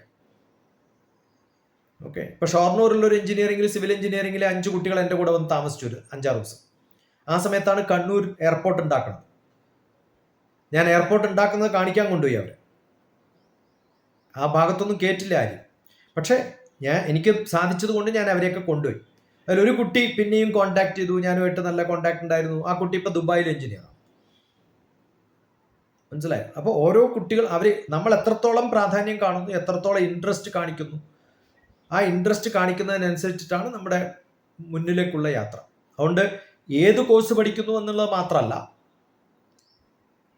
ഓക്കെ. ഇപ്പൊ ഷൊർണൂരിലുള്ള ഒരു എഞ്ചിനീയറിംഗിൽ, സിവിൽ എഞ്ചിനീയറിംഗിലെ 5 കുട്ടികൾ എൻ്റെ കൂടെ വന്ന് താമസിച്ചു 5-6 ദിവസം. ആ സമയത്താണ് കണ്ണൂർ എയർപോർട്ട് ഉണ്ടാക്കുന്നത്. ഞാൻ എയർപോർട്ട് ഉണ്ടാക്കുന്നത് കാണിക്കാൻ കൊണ്ടുപോയി അവരെ. ആ ഭാഗത്തൊന്നും കേട്ടില്ല ആരും. പക്ഷെ എനിക്ക് സാധിച്ചത് കൊണ്ട് ഞാൻ അവരെയൊക്കെ കൊണ്ടുപോയി. അതിലൊരു കുട്ടി പിന്നെയും കോണ്ടാക്ട് ചെയ്തു, ഞാനുമായിട്ട് നല്ല കോണ്ടാക്ട് ഉണ്ടായിരുന്നു. ആ കുട്ടി ഇപ്പൊ ദുബായിൽ എഞ്ചിനീയറാണ്. മനസ്സിലായോ? അപ്പോൾ ഓരോ കുട്ടികൾ നമ്മൾ എത്രത്തോളം പ്രാധാന്യം കാണുന്നു, എത്രത്തോളം ഇൻട്രസ്റ്റ് കാണിക്കുന്നു, ആ ഇൻട്രസ്റ്റ് കാണിക്കുന്നതിനനുസരിച്ചിട്ടാണ് നമ്മുടെ മുന്നിലേക്കുള്ള യാത്ര. അതുകൊണ്ട് ഏത് കോഴ്സ് പഠിക്കുന്നു എന്നുള്ളത് മാത്രമല്ല,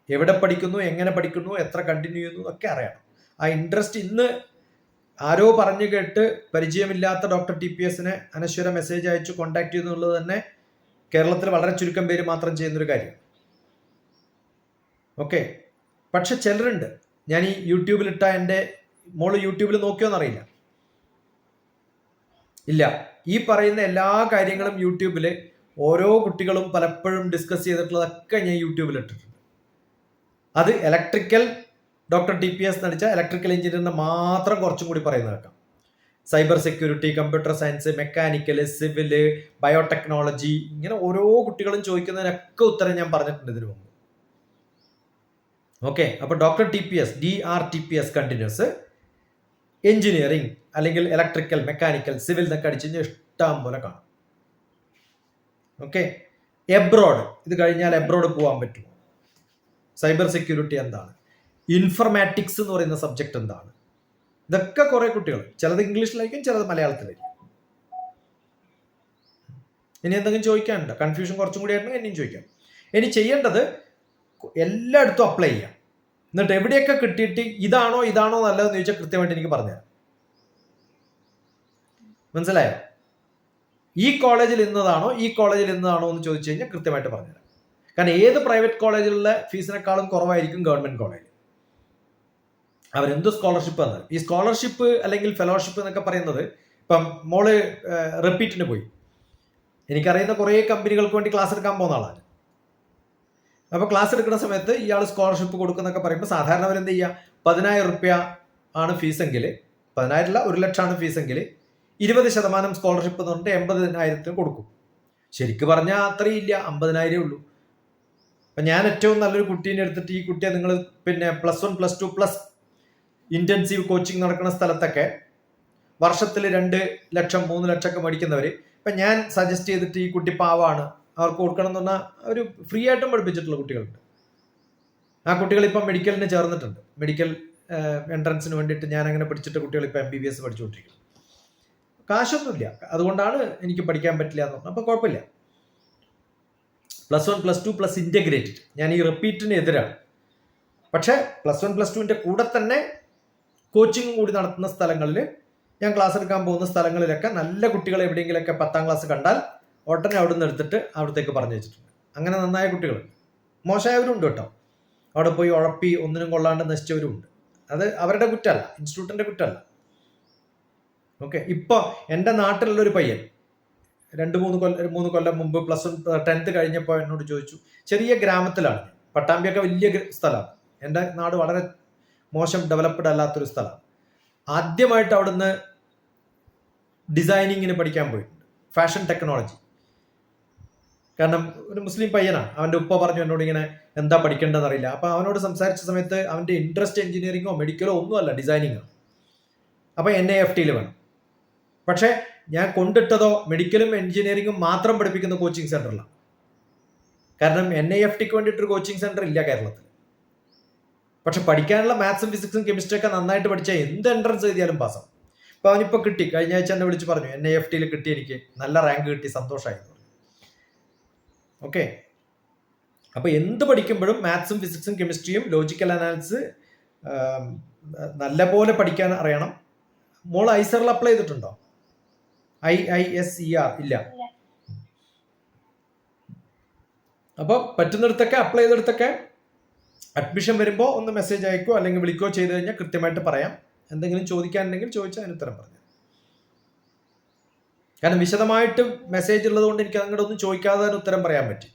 എവിടെ പഠിക്കുന്നു, എങ്ങനെ പഠിക്കുന്നു, എത്ര കണ്ടിന്യൂ ചെയ്യുന്നു ഒക്കെ അറിയണം. ആ ഇൻട്രസ്റ്റ്, ഇന്ന് ആരോ പറഞ്ഞു കേട്ട് പരിചയമില്ലാത്ത ഡോക്ടർ TPS അനശ്വര മെസ്സേജ് അയച്ചു കോണ്ടാക്ട് ചെയ്യുന്നുള്ളത് തന്നെ കേരളത്തിൽ വളരെ ചുരുക്കം പേര് മാത്രം ചെയ്യുന്നൊരു കാര്യമാണ്. ഓക്കെ. പക്ഷെ ചിലരുണ്ട്, ഞാൻ ഈ യൂട്യൂബിലിട്ട, എൻ്റെ മോള് യൂട്യൂബിൽ നോക്കിയോന്നറിയില്ല, ഇല്ല, ഈ പറയുന്ന എല്ലാ കാര്യങ്ങളും യൂട്യൂബിൽ ഓരോ കുട്ടികളും പലപ്പോഴും ഡിസ്കസ് ചെയ്തിട്ടുള്ളതൊക്കെ ഞാൻ യൂട്യൂബിൽ ഇട്ടിട്ടുണ്ട്. അത് ഇലക്ട്രിക്കൽ ഡോക്ടർ TPS നടിച്ച ഇലക്ട്രിക്കൽ എഞ്ചിനീയറിന് മാത്രം കുറച്ചും കൂടി പറയുന്നത് കേൾക്കാം. Cyber security, computer science, mechanical, civil, biotechnology, ഇങ്ങനെ ഓരോ കുട്ടികളും ചോദിക്കുന്നതിനൊക്കെ ഉത്തരം ഞാൻ പറഞ്ഞിട്ടുണ്ട് ഇതിനു മുമ്പ്. ഓക്കെ. അപ്പൊ doctor TPS DRTPS continuous engineering അല്ലെങ്കിൽ ഇലക്ട്രിക്കൽ, മെക്കാനിക്കൽ, സിവിൽ എന്നൊക്കെ അടിച്ചു കഴിഞ്ഞാൽ ഇഷ്ടം പോലെ കാണും. ഓക്കെ. എബ്രോഡ്, ഇത് കഴിഞ്ഞാൽ എബ്രോഡ് പോകാൻ പറ്റുമോ? സൈബർ സെക്യൂരിറ്റി എന്താണ്? ഇൻഫർമാറ്റിക്സ് എന്ന് പറയുന്ന സബ്ജക്റ്റ് എന്താണ്? ഇതൊക്കെ കുറെ കുട്ടികൾ, ചിലത് ഇംഗ്ലീഷിലായിരിക്കും, ചിലത് മലയാളത്തിലായിരിക്കും. ഇനി എന്തെങ്കിലും ചോദിക്കാനുണ്ടോ? കൺഫ്യൂഷൻ കുറച്ചും കൂടി ആയിരുന്നു, ഇനിയും ചോദിക്കാം. ഇനി ചെയ്യേണ്ടത് എല്ലായിടത്തും അപ്ലൈ ചെയ്യാം. എന്നിട്ട് എവിടെയൊക്കെ കിട്ടിയിട്ട് ഇതാണോ നല്ലതെന്ന് ചോദിച്ചാൽ കൃത്യമായിട്ട് എനിക്ക് പറഞ്ഞുതരാം. മനസ്സിലായോ? ഈ കോളേജിൽ ഇന്നതാണോ എന്ന് ചോദിച്ചു കഴിഞ്ഞാൽ കൃത്യമായിട്ട് പറഞ്ഞുതരാം. കാരണം ഏത് പ്രൈവറ്റ് കോളേജിലുള്ള ഫീസിനേക്കാളും കുറവായിരിക്കും ഗവൺമെന്റ് കോളേജ്. അവരെന്ത് സ്കോളർഷിപ്പ് തന്നത്. ഈ സ്കോളർഷിപ്പ് അല്ലെങ്കിൽ ഫെലോഷിപ്പ് എന്നൊക്കെ പറയുന്നത്, ഇപ്പം മോള് റിപ്പീറ്റിന് പോയി, എനിക്കറിയുന്ന കുറേ കമ്പനികൾക്ക് വേണ്ടി ക്ലാസ് എടുക്കാൻ പോകുന്ന ആളാണ്. അപ്പോൾ ക്ലാസ് എടുക്കുന്ന സമയത്ത് ഇയാൾ സ്കോളർഷിപ്പ് കൊടുക്കുന്നൊക്കെ പറയുമ്പോൾ സാധാരണ അവരെന്ത് ചെയ്യുക, 10,000 രൂപ ആണ് ഫീസെങ്കിൽ, 10,000 അല്ല 1,00,000 ഫീസെങ്കിൽ 20% സ്കോളർഷിപ്പ് എന്ന് പറഞ്ഞിട്ട് 80,000 കൊടുക്കും. ശരിക്കും പറഞ്ഞാൽ അത്രയും ഇല്ല, 50,000 ഉള്ളൂ. അപ്പം ഞാൻ ഏറ്റവും നല്ലൊരു കുട്ടീനെ എടുത്തിട്ട്, ഈ കുട്ടിയെ നിങ്ങൾ പിന്നെ +1 +2 പ്ലസ് ഇൻറ്റൻസീവ് കോച്ചിങ് നടക്കുന്ന സ്ഥലത്തൊക്കെ വർഷത്തിൽ 2 ലക്ഷം 3 ലക്ഷം ഒക്കെ മേടിക്കുന്നവർ, ഇപ്പം ഞാൻ സജസ്റ്റ് ചെയ്തിട്ട് ഈ കുട്ടി പാവാണ്, അവർക്ക് കൊടുക്കണം എന്ന് പറഞ്ഞാൽ ഒരു ഫ്രീ ആയിട്ടും പഠിപ്പിച്ചിട്ടുള്ള കുട്ടികളുണ്ട്. ആ കുട്ടികൾ ഇപ്പം മെഡിക്കലിന് ചേർന്നിട്ടുണ്ട്. മെഡിക്കൽ എൻട്രൻസിന് വേണ്ടിയിട്ട് ഞാൻ അങ്ങനെ പഠിച്ചിട്ട് കുട്ടികൾ ഇപ്പം MBBS പഠിച്ചുകൊണ്ടിരിക്കുന്നു. കാശൊന്നുമില്ല, അതുകൊണ്ടാണ് എനിക്ക് പഠിക്കാൻ പറ്റില്ല എന്ന് പറഞ്ഞു. അപ്പോൾ കുഴപ്പമില്ല. +1 +2 പ്ലസ് ഇൻറ്റഗ്രേറ്റഡ്, ഞാൻ ഈ റിപ്പീറ്റിന് എതിരാണ്. പക്ഷേ +1 +2ൻ്റെ കൂടെ തന്നെ കോച്ചിങ് കൂടി നടത്തുന്ന സ്ഥലങ്ങളിൽ, ഞാൻ ക്ലാസ് എടുക്കാൻ പോകുന്ന സ്ഥലങ്ങളിലൊക്കെ നല്ല കുട്ടികൾ എവിടെയെങ്കിലൊക്കെ 10ാം ക്ലാസ് കണ്ടാൽ ഉടനെ അവിടെ നിന്ന് എടുത്തിട്ട് അവിടത്തേക്ക് പറഞ്ഞു വെച്ചിട്ടുണ്ട്. അങ്ങനെ നന്നായ കുട്ടികളുണ്ട്, മോശമായവരും ഉണ്ട് കേട്ടോ. അവിടെ പോയി ഉഴപ്പി ഒന്നിനും കൊള്ളാണ്ട് നശിച്ചവരും ഉണ്ട്. അത് അവരുടെ കുറ്റമല്ല, ഇൻസ്റ്റിറ്റ്യൂട്ടിൻ്റെ കുറ്റമല്ല. ഓക്കെ. ഇപ്പോൾ എൻ്റെ നാട്ടിലുള്ളൊരു പയ്യൻ 3 കൊല്ലം മുമ്പ് +1 10th കഴിഞ്ഞപ്പോൾ എന്നോട് ചോദിച്ചു, ചെറിയ ഗ്രാമത്തിലാണ്, പട്ടാമ്പിയൊക്കെ വലിയ സ്ഥലമാണ്, എൻ്റെ നാട് വളരെ മോശം ഡെവലപ്ഡ് അല്ലാത്തൊരു സ്ഥലമാണ്. ആദ്യമായിട്ട് അവിടുന്ന് ഡിസൈനിങ്ങിന് പഠിക്കാൻ പോയിട്ടുണ്ട്, ഫാഷൻ ടെക്നോളജി. കാരണം ഒരു മുസ്ലിം പയ്യനാണ്. അവൻ്റെ ഉപ്പ പറഞ്ഞു എന്നോട് ഇങ്ങനെ എന്താ പഠിക്കേണ്ടതെന്ന് അറിയില്ല. അപ്പോൾ അവനോട് സംസാരിച്ച സമയത്ത് അവൻ്റെ ഇൻട്രസ്റ്റ് എഞ്ചിനീയറിങ്ങോ മെഡിക്കലോ ഒന്നുമല്ല, ഡിസൈനിങ്ങാണ്. അപ്പോൾ NIFTയിൽ വേണം. പക്ഷേ ഞാൻ കൊണ്ടിട്ടതോ മെഡിക്കലും എഞ്ചിനീയറിങ്ങും മാത്രം പഠിപ്പിക്കുന്ന കോച്ചിങ് സെൻ്ററിലാണ്. കാരണം NIFTക്ക് വേണ്ടിയിട്ടൊരു കോച്ചിങ് സെൻ്റർ ഇല്ല കേരളത്തിൽ. പക്ഷെ പഠിക്കാനുള്ള മാത്സും ഫിസിക്സും കെമിസ്ട്രി ഒക്കെ നന്നായിട്ട് പഠിച്ചാൽ എന്ത് എൻട്രൻസ് എഴുതിയാലും പാസ്സാവും. അപ്പോൾ അവനിപ്പോൾ കിട്ടി, കഴിഞ്ഞ ആഴ്ച എന്നെ വിളിച്ച് പറഞ്ഞു NIFTയിൽ കിട്ടി, എനിക്ക് നല്ല റാങ്ക് കിട്ടി, സന്തോഷമായി. ഓക്കെ. അപ്പോൾ എന്ത് പഠിക്കുമ്പോഴും മാത്സും ഫിസിക്സും കെമിസ്ട്രിയും ലോജിക്കൽ അനാലിസിസ് നല്ലപോലെ പഠിക്കാൻ അറിയണം. മോൾ ഐസറിൽ അപ്ലൈ ചെയ്തിട്ടുണ്ടോ? IISER ഇല്ല. അപ്പോൾ പറ്റുന്നിടത്തൊക്കെ അപ്ലൈ ചെയ്തെടുത്തൊക്കെ അഡ്മിഷൻ വരുമ്പോൾ ഒന്ന് മെസ്സേജ് അയക്കോ അല്ലെങ്കിൽ വിളിക്കോ ചെയ്ത് കഴിഞ്ഞാൽ കൃത്യമായിട്ട് പറയാം. എന്തെങ്കിലും ചോദിക്കാനുണ്ടെങ്കിൽ ചോദിച്ചാൽ അതിന് ഉത്തരം പറഞ്ഞു. കാരണം വിശദമായിട്ട് മെസ്സേജ് ഉള്ളത് കൊണ്ട് എനിക്ക് അങ്ങോട്ട് ഒന്നും ചോദിക്കാതെ ഉത്തരം പറയാൻ പറ്റി,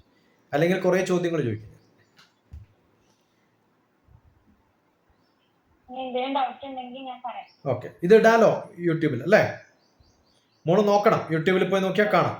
അല്ലെങ്കിൽ കുറേ ചോദ്യങ്ങൾ ചോദിക്കും. ഓക്കെ. ഇത് ഇടാലോ യൂട്യൂബിൽ അല്ലേ? മോള് നോക്കണം, യൂട്യൂബിൽ പോയി നോക്കിയാൽ കാണാം.